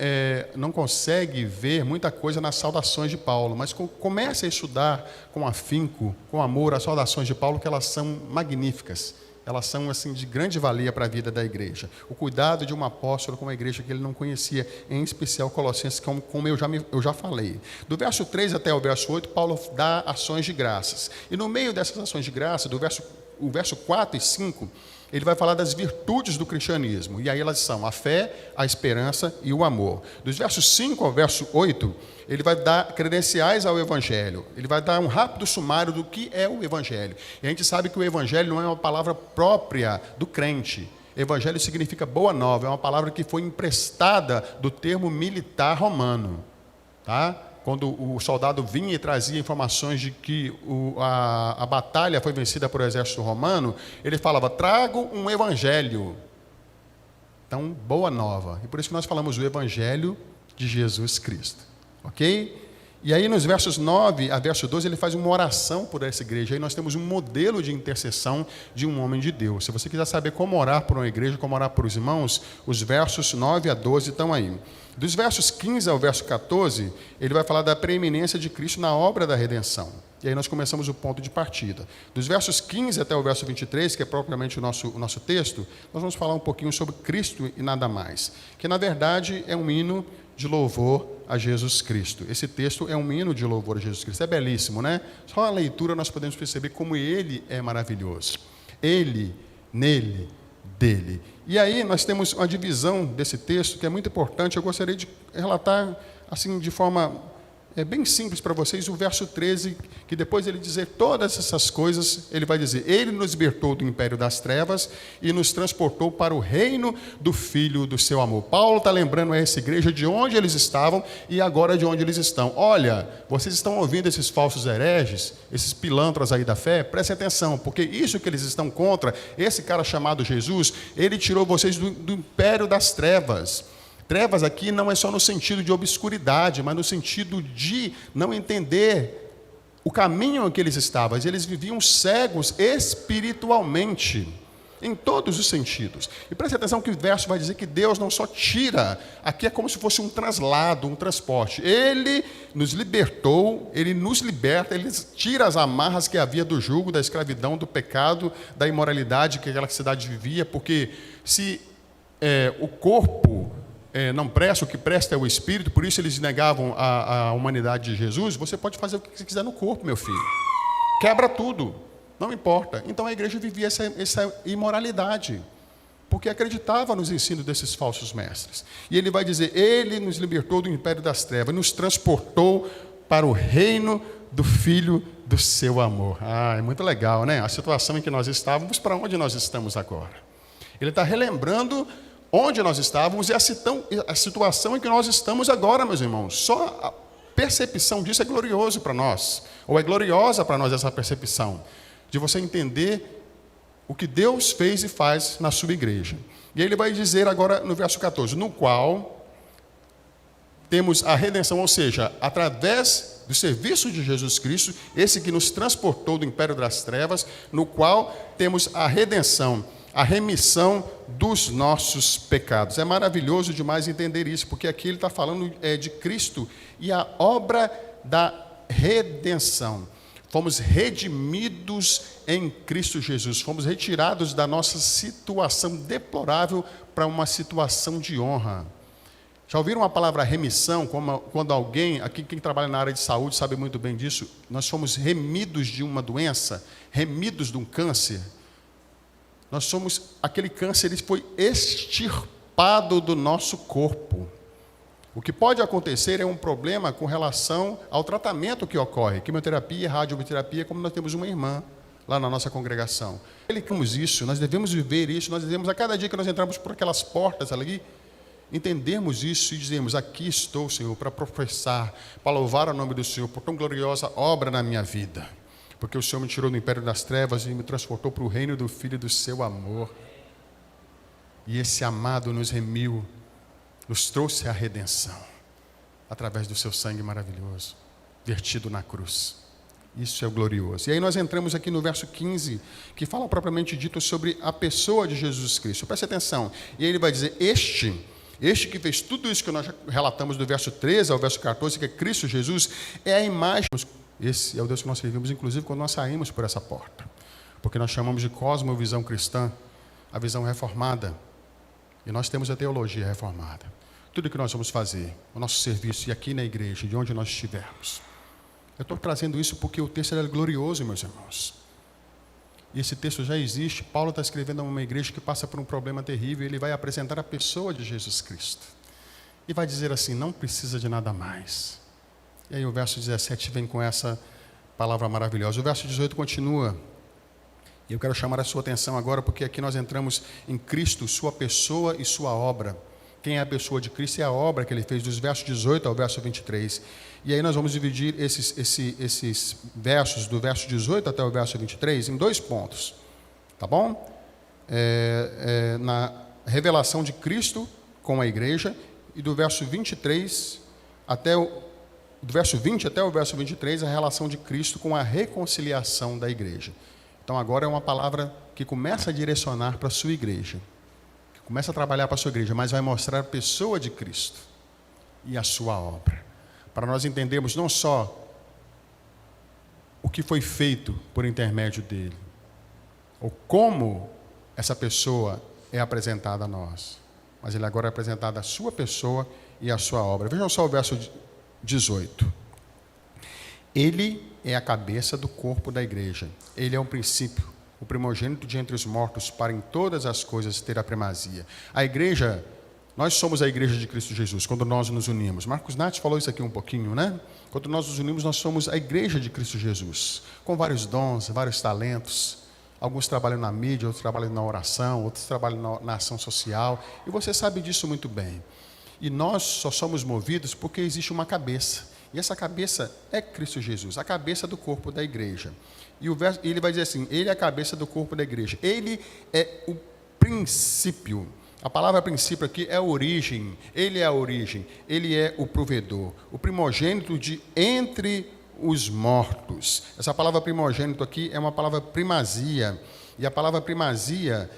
não consegue ver muita coisa nas saudações de Paulo, mas comece a estudar com afinco, com amor, as saudações de Paulo, que elas são magníficas. Elas são assim de grande valia para a vida da igreja. O cuidado de um apóstolo com uma igreja que ele não conhecia, em especial Colossenses, como eu já falei. Do verso 3 até o verso 8, Paulo dá ações de graças. E no meio dessas ações de graça, o verso 4 e 5, ele vai falar das virtudes do cristianismo. E aí elas são a fé, a esperança e o amor. Dos versos 5 ao verso 8, ele vai dar credenciais ao Evangelho. Ele vai dar um rápido sumário do que é o Evangelho. E a gente sabe que o Evangelho não é uma palavra própria do crente. Evangelho significa boa nova. É uma palavra que foi emprestada do termo militar romano. Tá? Quando o soldado vinha e trazia informações de que a batalha foi vencida por exército romano, ele falava, trago um evangelho. Então, boa nova. E por isso que nós falamos o evangelho de Jesus Cristo. Ok? E aí nos versos 9 a verso 12, ele faz uma oração por essa igreja. Aí nós temos um modelo de intercessão de um homem de Deus. Se você quiser saber como orar por uma igreja, como orar por os irmãos, os versos 9 a 12 estão aí. Dos versos 15 ao verso 14, ele vai falar da preeminência de Cristo na obra da redenção. E aí nós começamos o ponto de partida. Dos versos 15 até o verso 23, que é propriamente o nosso texto, nós vamos falar um pouquinho sobre Cristo e nada mais. Que na verdade é um hino de louvor a Jesus Cristo. Esse texto é um hino de louvor a Jesus Cristo. É belíssimo, né? Só a leitura nós podemos perceber como ele é maravilhoso. Ele, nele, dele. E aí nós temos uma divisão desse texto que é muito importante. Eu gostaria de relatar assim de forma bem simples para vocês o verso 13, que depois ele dizer todas essas coisas, ele vai dizer, ele nos libertou do império das trevas e nos transportou para o reino do Filho do seu amor. Paulo está lembrando a essa igreja de onde eles estavam e agora de onde eles estão. Olha, vocês estão ouvindo esses falsos hereges, esses pilantras aí da fé? Prestem atenção, porque isso que eles estão contra, esse cara chamado Jesus, ele tirou vocês do império das trevas. Trevas aqui não é só no sentido de obscuridade, mas no sentido de não entender o caminho em que eles estavam. Eles viviam cegos espiritualmente, em todos os sentidos. E preste atenção que o verso vai dizer que Deus não só tira, aqui é como se fosse um traslado, um transporte. Ele nos libertou, Ele nos liberta, Ele tira as amarras que havia do jugo, da escravidão, do pecado, da imoralidade que aquela cidade vivia, porque se o corpo não presta, o que presta é o espírito, por isso eles negavam a humanidade de Jesus. Você pode fazer o que você quiser no corpo, meu filho. Quebra tudo, não importa. Então a igreja vivia essa imoralidade, porque acreditava nos ensinos desses falsos mestres. E ele vai dizer, ele nos libertou do império das trevas, nos transportou para o reino do Filho do seu amor. É muito legal, né? A situação em que nós estávamos, para onde nós estamos agora. Ele está relembrando onde nós estávamos e a situação em que nós estamos agora, meus irmãos. Só a percepção disso é glorioso para nós, ou é gloriosa para nós essa percepção, de você entender o que Deus fez e faz na sua igreja. E aí ele vai dizer agora no verso 14, no qual temos a redenção, ou seja, através do serviço de Jesus Cristo, esse que nos transportou do império das trevas, no qual temos a redenção, a remissão dos nossos pecados. É maravilhoso demais entender isso, porque aqui ele está falando de Cristo e a obra da redenção. Fomos redimidos em Cristo Jesus, fomos retirados da nossa situação deplorável para uma situação de honra. Já ouviram a palavra remissão? Quando alguém, aqui quem trabalha na área de saúde sabe muito bem disso, nós fomos remidos de uma doença, remidos de um câncer. Nós somos, aquele câncer, ele foi extirpado do nosso corpo. O que pode acontecer é um problema com relação ao tratamento que ocorre, quimioterapia, radioterapia, como nós temos uma irmã lá na nossa congregação. Temos isso, nós devemos viver isso, nós devemos, a cada dia que nós entramos por aquelas portas ali, entendermos isso e dizemos, aqui estou, Senhor, para professar, para louvar o nome do Senhor, por tão gloriosa obra na minha vida. Porque o Senhor me tirou do império das trevas e me transportou para o reino do Filho do seu amor. E esse amado nos remiu, nos trouxe a redenção, através do seu sangue maravilhoso. vertido na cruz. Isso é glorioso. E aí nós entramos aqui no verso 15, que fala propriamente dito sobre a pessoa de Jesus Cristo. Preste atenção. E aí ele vai dizer, este que fez tudo isso que nós relatamos do verso 13 ao verso 14, que é Cristo Jesus, é a imagem. Esse é o Deus que nós servimos, inclusive, quando nós saímos por essa porta. Porque nós chamamos de cosmovisão cristã, a visão reformada. E nós temos a teologia reformada. Tudo que nós vamos fazer, o nosso serviço, e aqui na igreja, de onde nós estivermos. Eu estou trazendo isso porque o texto é glorioso, meus irmãos. E esse texto já existe. Paulo está escrevendo a uma igreja que passa por um problema terrível. Ele vai apresentar a pessoa de Jesus Cristo. E vai dizer assim, não precisa de nada mais. E aí o verso 17 vem com essa palavra maravilhosa. O verso 18 continua. E eu quero chamar a sua atenção agora, porque aqui nós entramos em Cristo, sua pessoa e sua obra. Quem é a pessoa de Cristo é a obra que ele fez, dos versos 18 ao verso 23. E aí nós vamos dividir esses versos, do verso 18 até o verso 23, em 2 pontos. Tá bom? Na revelação de Cristo com a igreja, e do verso 23 do verso 20 até o verso 23, a relação de Cristo com a reconciliação da igreja. Então agora é uma palavra que começa a direcionar para a sua igreja. Começa a trabalhar para a sua igreja, mas vai mostrar a pessoa de Cristo e a sua obra. Para nós entendermos não só o que foi feito por intermédio dele, ou como essa pessoa é apresentada a nós, mas ele agora é apresentado a sua pessoa e a sua obra. Vejam só o verso 18. Ele é a cabeça do corpo da igreja. Ele é um princípio, o primogênito de entre os mortos, para em todas as coisas ter a primazia. A igreja, nós somos a igreja de Cristo Jesus, quando nós nos unimos. Marcos Nath falou isso aqui um pouquinho, né? Quando nós nos unimos, nós somos a igreja de Cristo Jesus, com vários dons, vários talentos. Alguns trabalham na mídia, outros trabalham na oração, outros trabalham na ação social. E você sabe disso muito bem. E nós só somos movidos porque existe uma cabeça. E essa cabeça é Cristo Jesus, a cabeça do corpo da igreja. E ele vai dizer assim, ele é a cabeça do corpo da igreja. Ele é o princípio. A palavra princípio aqui é origem. Ele é a origem. Ele é o provedor. O primogênito de entre os mortos. Essa palavra primogênito aqui é uma palavra primazia. E a palavra primazia,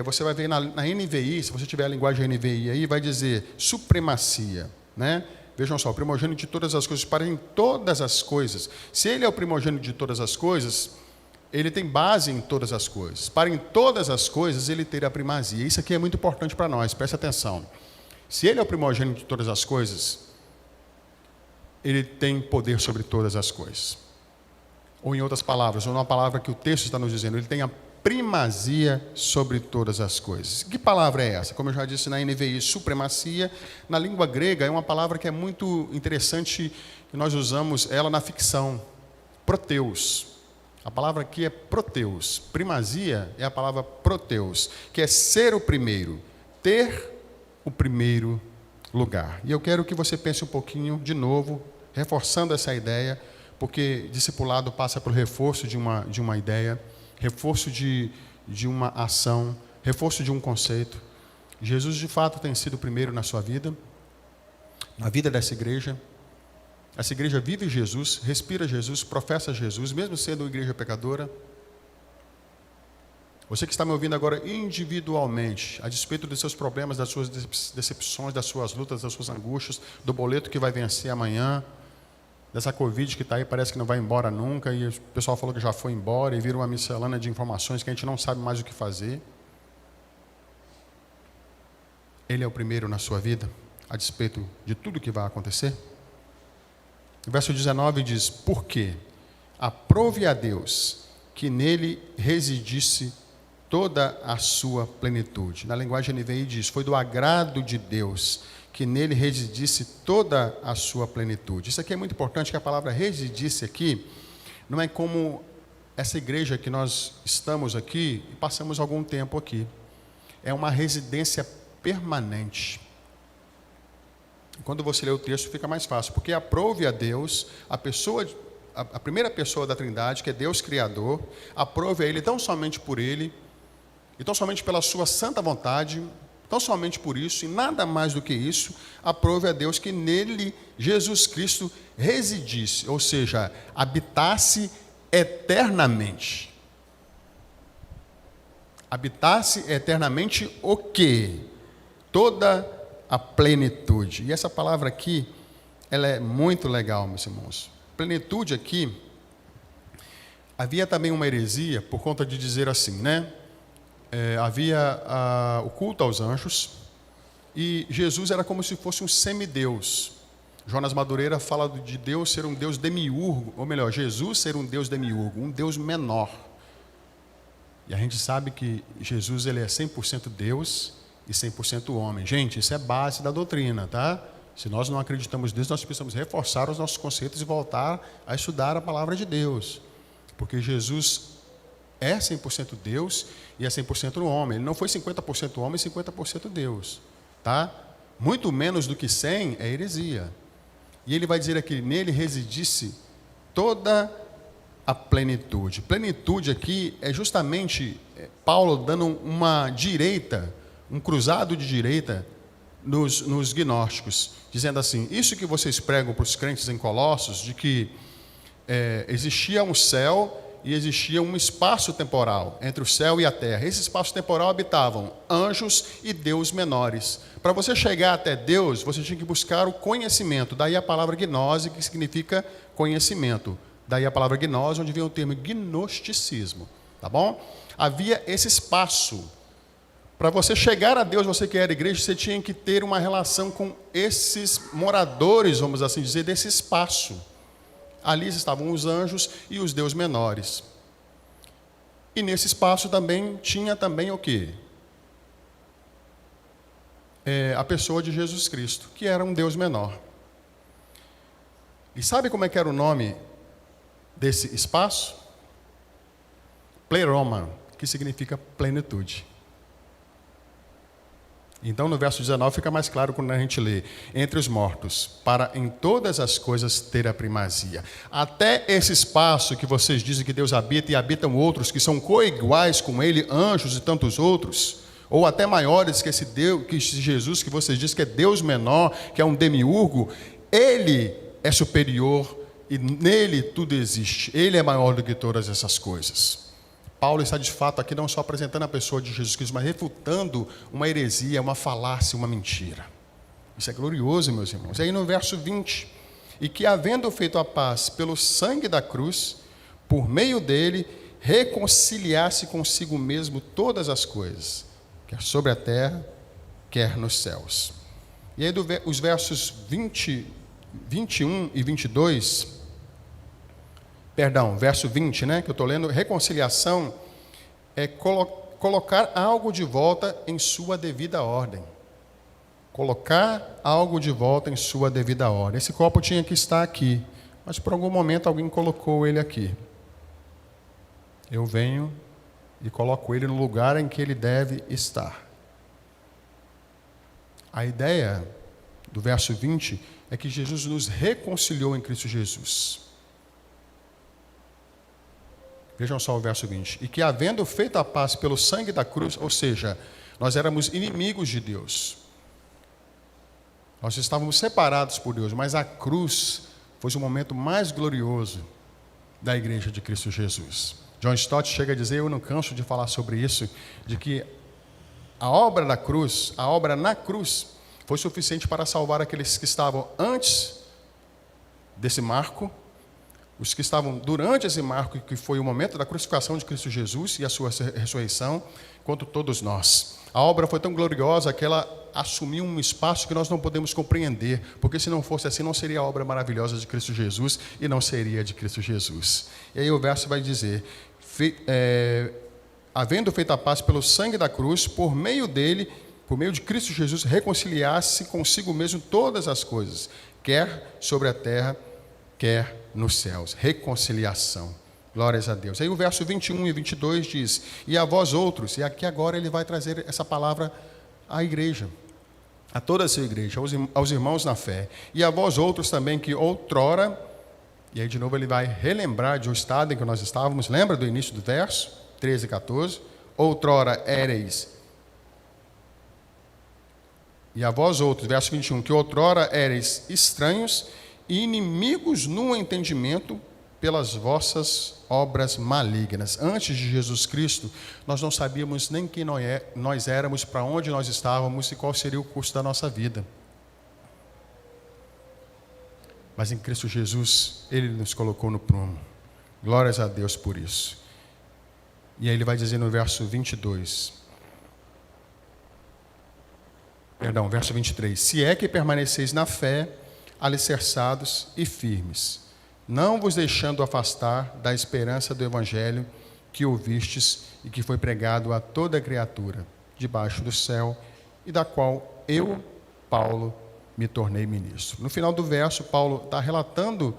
você vai ver na NVI, se você tiver a linguagem NVI aí, vai dizer supremacia, né? Vejam só, o primogênito de todas as coisas, para em todas as coisas. Se ele é o primogênito de todas as coisas, ele tem base em todas as coisas. Para em todas as coisas, ele ter a primazia. Isso aqui é muito importante para nós, preste atenção. Se ele é o primogênito de todas as coisas, ele tem poder sobre todas as coisas. Ou em outras palavras, ou numa palavra que o texto está nos dizendo, ele tem a primazia sobre todas as coisas. Que palavra é essa? Como eu já disse na NVI, supremacia. Na língua grega é uma palavra que é muito interessante, que nós usamos ela na ficção. Proteus. A palavra aqui é proteus. Primazia é a palavra proteus, que é ser o primeiro, ter o primeiro lugar. E eu quero que você pense um pouquinho, de novo, reforçando essa ideia, porque discipulado passa pelo reforço de uma ideia, reforço de uma ação, reforço de um conceito. Jesus, de fato, tem sido o primeiro na sua vida, na vida dessa igreja. Essa igreja vive Jesus, respira Jesus, professa Jesus, mesmo sendo uma igreja pecadora. Você que está me ouvindo agora individualmente, a despeito dos seus problemas, das suas decepções, das suas lutas, das suas angústias, do boleto que vai vencer amanhã, dessa Covid que está aí, parece que não vai embora nunca, e o pessoal falou que já foi embora, e vira uma miscelânea de informações que a gente não sabe mais o que fazer. Ele é o primeiro na sua vida, a despeito de tudo que vai acontecer? O verso 19 diz, porque aprove a Deus que nele residisse toda a sua plenitude. Na linguagem NVI diz, foi do agrado de Deus que nele residisse toda a sua plenitude. Isso aqui é muito importante, que a palavra residisse aqui, não é como essa igreja que nós estamos aqui e passamos algum tempo aqui. É uma residência permanente. Quando você lê o texto fica mais fácil, porque aprove a Deus, a primeira pessoa da Trindade, que é Deus Criador, aprove a Ele tão somente por Ele, e tão somente pela sua santa vontade, Então, somente por isso, e nada mais do que isso, aprove a Deus que nele Jesus Cristo residisse, ou seja, habitasse eternamente. Habitasse eternamente o quê? Toda a plenitude. E essa palavra aqui, ela é muito legal, meus irmãos. Plenitude aqui, havia também uma heresia, por conta de dizer assim, né? Havia o culto aos anjos, e Jesus era como se fosse um semideus. Jonas Madureira fala de Deus ser um Deus demiurgo, ou melhor, Jesus ser um Deus demiurgo, um Deus menor. E a gente sabe que Jesus ele é 100% Deus e 100% homem. Gente, isso é base da doutrina, tá? Se nós não acreditamos nisso, nós precisamos reforçar os nossos conceitos e voltar a estudar a palavra de Deus. Porque Jesus é 100% Deus e é 100% homem. Ele não foi 50% homem e 50% Deus, tá? Muito menos do que 100 é heresia. E ele vai dizer aqui, nele residisse toda a plenitude. Plenitude aqui é justamente Paulo dando uma direita, um cruzado de direita nos gnósticos, dizendo assim, isso que vocês pregam para os crentes em Colossos, de que existia um céu e existia um espaço temporal entre o céu e a terra. Esse espaço temporal habitavam anjos e deus menores. Para você chegar até Deus, você tinha que buscar o conhecimento. Daí a palavra gnose, que significa conhecimento. Daí a palavra gnose, onde vem o termo gnosticismo. Tá bom? Havia esse espaço. Para você chegar a Deus, você que era igreja, você tinha que ter uma relação com esses moradores, vamos assim dizer, desse espaço. Ali estavam os anjos e os deus menores. E nesse espaço também tinha também o quê? A pessoa de Jesus Cristo, que era um Deus menor. E sabe como é que era o nome desse espaço? Pleroma, que significa plenitude. Então, no verso 19, fica mais claro quando a gente lê, entre os mortos, para em todas as coisas ter a primazia. Até esse espaço que vocês dizem que Deus habita e habitam outros, que são coiguais com Ele, anjos e tantos outros, ou até maiores que esse Deus, que esse Jesus, que vocês dizem que é Deus menor, que é um demiurgo, Ele é superior e nele tudo existe. Ele é maior do que todas essas coisas. Paulo está de fato aqui não só apresentando a pessoa de Jesus Cristo, mas refutando uma heresia, uma falácia, uma mentira. Isso é glorioso, meus irmãos. E aí no verso 20, e que havendo feito a paz pelo sangue da cruz, por meio dele, reconciliasse consigo mesmo todas as coisas, quer sobre a terra, quer nos céus. E aí os versos 20, 21 e 22... Perdão, verso 20, né, que eu estou lendo, reconciliação é colocar algo de volta em sua devida ordem. Colocar algo de volta em sua devida ordem. Esse copo tinha que estar aqui, mas por algum momento alguém colocou ele aqui. Eu venho e coloco ele no lugar em que ele deve estar. A ideia do verso 20 é que Jesus nos reconciliou em Cristo Jesus. Vejam só o verso 20. E que havendo feito a paz pelo sangue da cruz, ou seja, nós éramos inimigos de Deus. Nós estávamos separados por Deus, mas a cruz foi o momento mais glorioso da igreja de Cristo Jesus. John Stott chega a dizer, eu não canso de falar sobre isso, de que a obra da cruz, a obra na cruz, foi suficiente para salvar aqueles que estavam antes desse marco, os que estavam durante esse marco, que foi o momento da crucificação de Cristo Jesus e a sua ressurreição, quanto todos nós. A obra foi tão gloriosa que ela assumiu um espaço que nós não podemos compreender, porque se não fosse assim, não seria a obra maravilhosa de Cristo Jesus e não seria de Cristo Jesus. E aí o verso vai dizer, havendo feito a paz pelo sangue da cruz, por meio dele, por meio de Cristo Jesus, reconciliasse consigo mesmo todas as coisas, quer sobre a terra, quer nos céus. Reconciliação. Glórias a Deus. Aí o verso 21 e 22 diz, e a vós outros, e aqui agora ele vai trazer essa palavra à igreja, a toda essa igreja, aos irmãos na fé, e a vós outros também que outrora, e aí de novo ele vai relembrar de um estado em que nós estávamos, lembra do início do verso, 13 e 14, outrora éreis E a vós outros, verso 21, que outrora eres estranhos e inimigos no entendimento pelas vossas obras malignas. Antes de Jesus Cristo, nós não sabíamos nem quem nós éramos, para onde nós estávamos e qual seria o curso da nossa vida. Mas em Cristo Jesus, Ele nos colocou no prumo. Glórias a Deus por isso. E aí ele vai dizer no verso 22. Perdão, verso 23. Se é que permaneceis na fé, alicerçados e firmes, não vos deixando afastar da esperança do Evangelho que ouvistes e que foi pregado a toda criatura, debaixo do céu, e da qual eu, Paulo, me tornei ministro. No final do verso, Paulo está relatando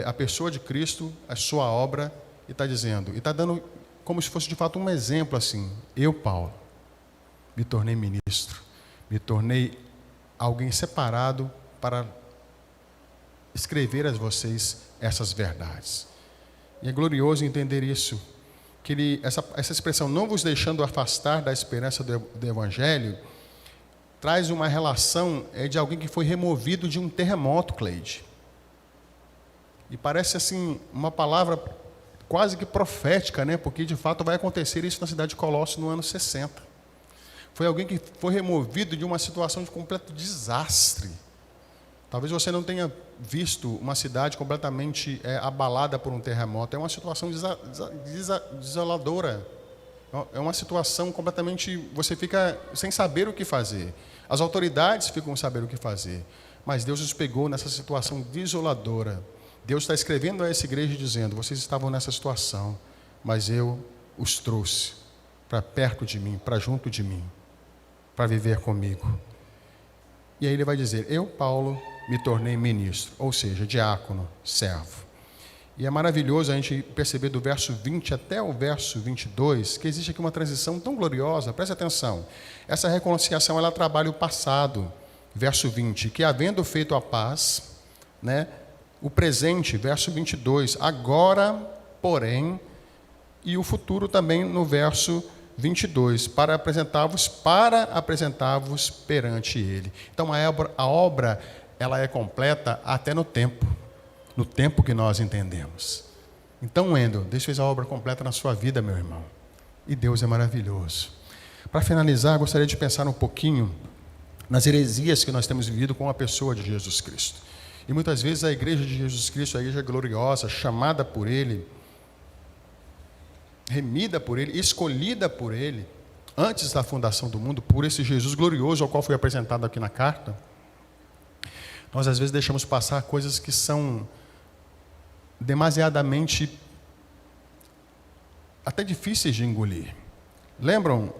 a pessoa de Cristo, a sua obra, e está dizendo, e está dando como se fosse de fato um exemplo assim. Eu, Paulo, me tornei ministro, me tornei alguém separado para escrever a vocês essas verdades. E é glorioso entender isso, que essa expressão, não vos deixando afastar da esperança do Evangelho, traz uma relação de alguém que foi removido de um terremoto, Cleide. E parece assim uma palavra quase que profética, né? Porque de fato vai acontecer isso na cidade de Colossos no ano 60. Foi alguém que foi removido de uma situação de completo desastre. Talvez você não tenha visto uma cidade completamente abalada por um terremoto. É uma situação desoladora. É uma situação completamente... Você fica sem saber o que fazer. As autoridades ficam sem saber o que fazer. Mas Deus os pegou nessa situação desoladora. Deus está escrevendo a essa igreja dizendo, vocês estavam nessa situação, mas eu os trouxe para perto de mim, para junto de mim, para viver comigo. E aí ele vai dizer, eu, Paulo, me tornei ministro, ou seja, diácono, servo. E é maravilhoso a gente perceber do verso 20 até o verso 22, que existe aqui uma transição tão gloriosa, preste atenção. Essa reconciliação, ela trabalha o passado, verso 20, que havendo feito a paz, né, o presente, verso 22, agora, porém, e o futuro também no verso 22, para apresentar-vos perante Ele. Então, a obra, ela é completa até no tempo que nós entendemos. Então, Wendel, Deus fez a obra completa na sua vida, meu irmão. E Deus é maravilhoso. Para finalizar, gostaria de pensar um pouquinho nas heresias que nós temos vivido com a pessoa de Jesus Cristo. E muitas vezes a igreja de Jesus Cristo, a igreja gloriosa, chamada por Ele, remida por Ele, escolhida por Ele, antes da fundação do mundo, por esse Jesus glorioso ao qual foi apresentado aqui na carta, nós às vezes deixamos passar coisas que são demasiadamente até difíceis de engolir. Lembram,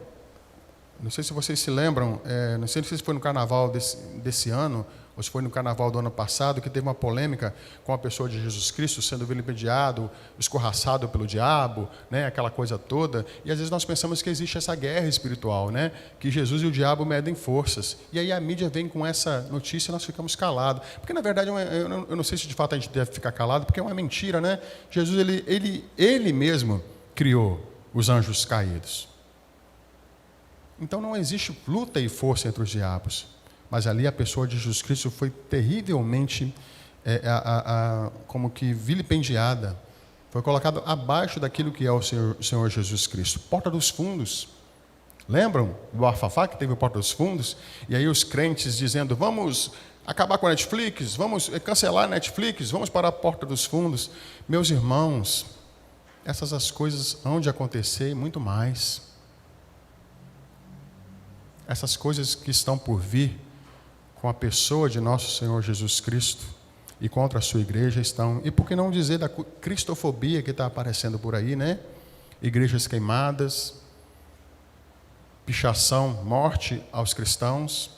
não sei se vocês se lembram, não sei se foi no carnaval desse ano, ou se foi no carnaval do ano passado, que teve uma polêmica com a pessoa de Jesus Cristo, sendo vilipendiado, escorraçado pelo diabo, né, aquela coisa toda. E às vezes nós pensamos que existe essa guerra espiritual, né, que Jesus e o diabo medem forças. E aí a mídia vem com essa notícia e nós ficamos calados. Porque na verdade, eu não sei se de fato a gente deve ficar calado, porque é uma mentira, né? Jesus, ele mesmo criou os anjos caídos. Então não existe luta e força entre os diabos. Mas ali a pessoa de Jesus Cristo foi terrivelmente como que vilipendiada. Foi colocada abaixo daquilo que é o Senhor Jesus Cristo. Porta dos fundos. Lembram do Bafafá, que teve o Porta dos Fundos? E aí os crentes dizendo, vamos acabar com a Netflix, vamos cancelar a Netflix, vamos para a Porta dos Fundos. Meus irmãos, essas coisas hão de acontecer e muito mais. Essas coisas que estão por vir com a pessoa de nosso Senhor Jesus Cristo e contra a sua igreja estão, e por que não dizer da cristofobia que está aparecendo por aí, né? Igrejas queimadas, pichação, morte aos cristãos,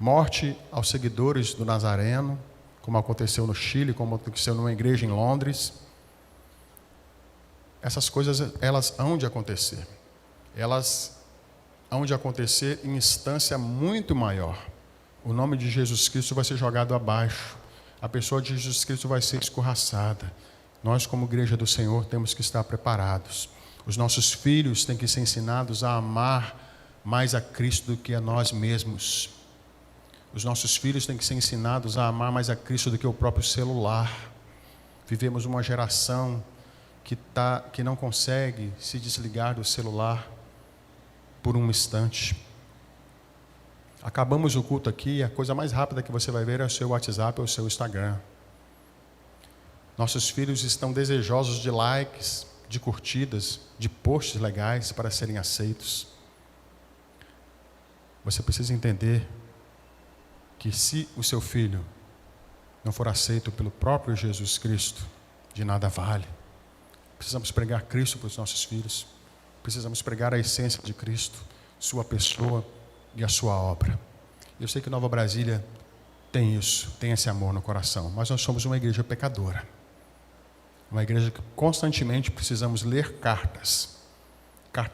morte aos seguidores do Nazareno, como aconteceu no Chile, como aconteceu numa igreja em Londres. Essas coisas, elas hão de acontecer. Elas hão de acontecer em instância muito maior. O nome de Jesus Cristo vai ser jogado abaixo. A pessoa de Jesus Cristo vai ser escorraçada. Nós, como igreja do Senhor, temos que estar preparados. Os nossos filhos têm que ser ensinados a amar mais a Cristo do que a nós mesmos. Os nossos filhos têm que ser ensinados a amar mais a Cristo do que o próprio celular. Vivemos uma geração que não consegue se desligar do celular por um instante. Acabamos o culto aqui, a coisa mais rápida que você vai ver é o seu WhatsApp ou o seu Instagram. Nossos filhos estão desejosos de likes, de curtidas, de posts legais para serem aceitos. Você precisa entender que se o seu filho não for aceito pelo próprio Jesus Cristo, de nada vale. Precisamos pregar Cristo para os nossos filhos. Precisamos pregar a essência de Cristo, sua pessoa e a sua obra. Eu sei que Nova Brasília tem isso, tem esse amor no coração, mas nós somos uma igreja pecadora. Uma igreja que constantemente precisamos ler cartas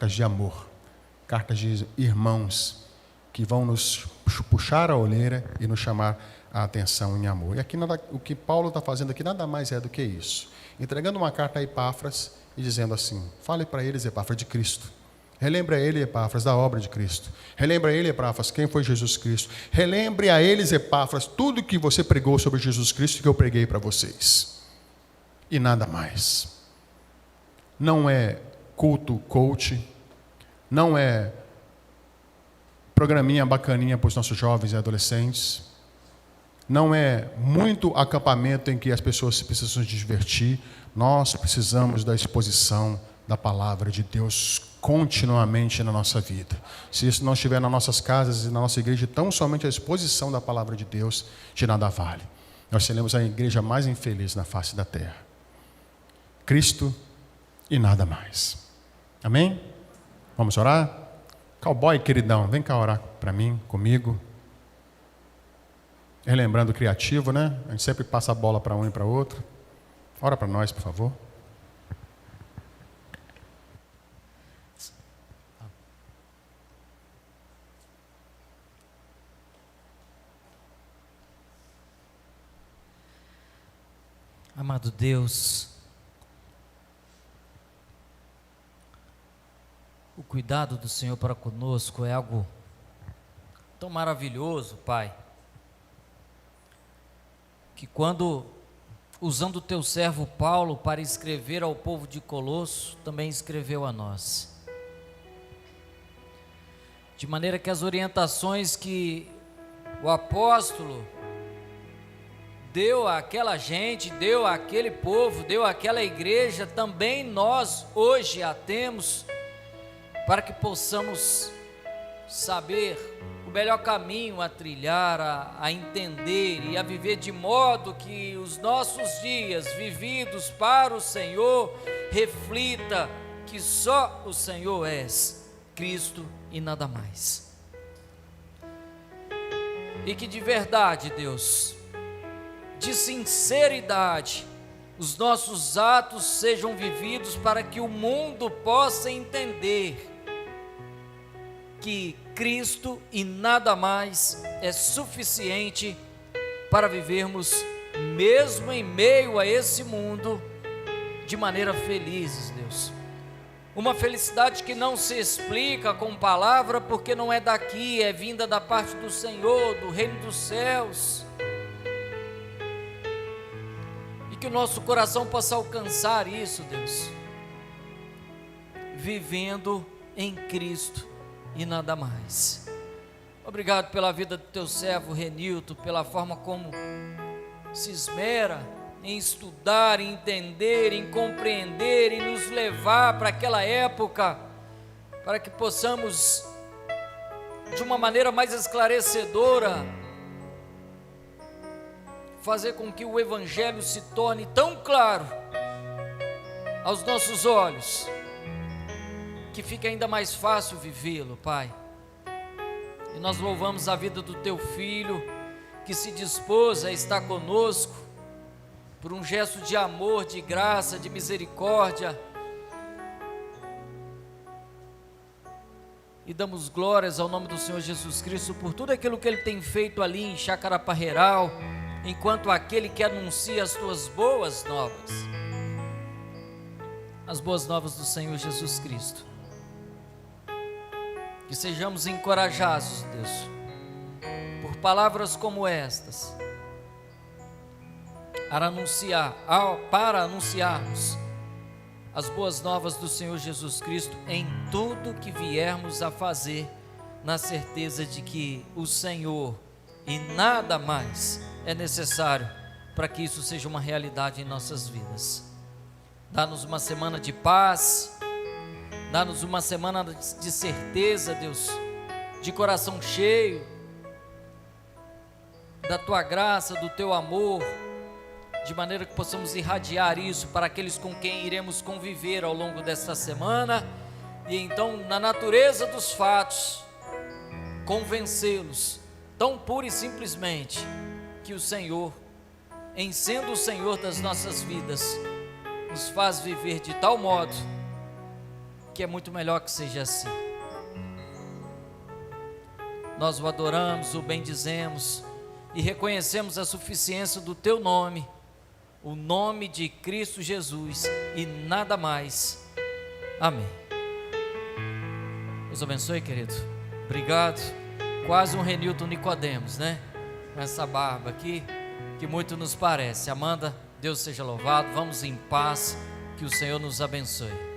de amor, cartas de irmãos que vão nos puxar a orelha e nos chamar a atenção em amor. E aqui o que Paulo está fazendo aqui nada mais é do que isso. Entregando uma carta a Epáfras e dizendo assim: fale para eles, Epáfras, de Cristo. Relembre a ele, Epáfras, da obra de Cristo. Relembre a ele, Epáfras, quem foi Jesus Cristo. Relembre a eles, Epáfras, tudo que você pregou sobre Jesus Cristo que eu preguei para vocês. E nada mais. Não é culto coach, não é programinha bacaninha para os nossos jovens e adolescentes, não é muito acampamento em que as pessoas precisam se divertir. Nós precisamos da exposição da palavra de Deus continuamente na nossa vida. Se isso não estiver nas nossas casas e na nossa igreja, tão somente a exposição da palavra de Deus de nada vale. Nós seremos a igreja mais infeliz na face da terra. Cristo e nada mais. Amém? Vamos orar? Cowboy queridão, vem cá orar para mim, comigo. Relembrando o criativo, né? A gente sempre passa a bola para um e para outro. Ora para nós, por favor. Amado Deus, o cuidado do Senhor para conosco é algo tão maravilhoso, Pai, que quando, usando o teu servo Paulo para escrever ao povo de Colosso, também escreveu a nós. De maneira que as orientações que o apóstolo deu àquela gente, deu àquele povo, deu àquela igreja, também nós hoje a temos, para que possamos saber o melhor caminho a trilhar, a entender e a viver de modo que os nossos dias vividos para o Senhor reflita que só o Senhor és Cristo e nada mais. E que de verdade, Deus, de sinceridade, os nossos atos sejam vividos para que o mundo possa entender que Cristo e nada mais é suficiente para vivermos, mesmo em meio a esse mundo, de maneira felizes, Deus. Uma felicidade que não se explica com palavra, porque não é daqui, é vinda da parte do Senhor, do reino dos céus. E que o nosso coração possa alcançar isso, Deus, vivendo em Cristo e nada mais. Obrigado pela vida do teu servo Renilton, pela forma como se esmera em estudar, em entender, em compreender e nos levar para aquela época, para que possamos, de uma maneira mais esclarecedora, fazer com que o Evangelho se torne tão claro aos nossos olhos, que fique ainda mais fácil vivê-lo, Pai. E nós louvamos a vida do teu filho, que se dispôs a estar conosco, por um gesto de amor, de graça, de misericórdia. E damos glórias ao nome do Senhor Jesus Cristo por tudo aquilo que Ele tem feito ali em Chácara Parreiral, enquanto aquele que anuncia as tuas boas novas, as boas novas do Senhor Jesus Cristo. Que sejamos encorajados, Deus, por palavras como estas, para anunciarmos as boas novas do Senhor Jesus Cristo em tudo que viermos a fazer, na certeza de que o Senhor e nada mais é necessário para que isso seja uma realidade em nossas vidas. Dá-nos uma semana de paz, dá-nos uma semana de certeza, Deus, de coração cheio da Tua graça, do Teu amor, de maneira que possamos irradiar isso para aqueles com quem iremos conviver ao longo desta semana, e então, na natureza dos fatos, convencê-los, tão pura e simplesmente, que o Senhor, em sendo o Senhor das nossas vidas, nos faz viver de tal modo, que é muito melhor que seja assim. Nós o adoramos, o bendizemos, e reconhecemos a suficiência do Teu nome, o nome de Cristo Jesus, e nada mais. Amém. Deus abençoe, querido. Obrigado. Quase um Renilton Nicodemos, né? Com essa barba aqui, que muito nos parece. Amanda, Deus seja louvado. Vamos em paz. Que o Senhor nos abençoe.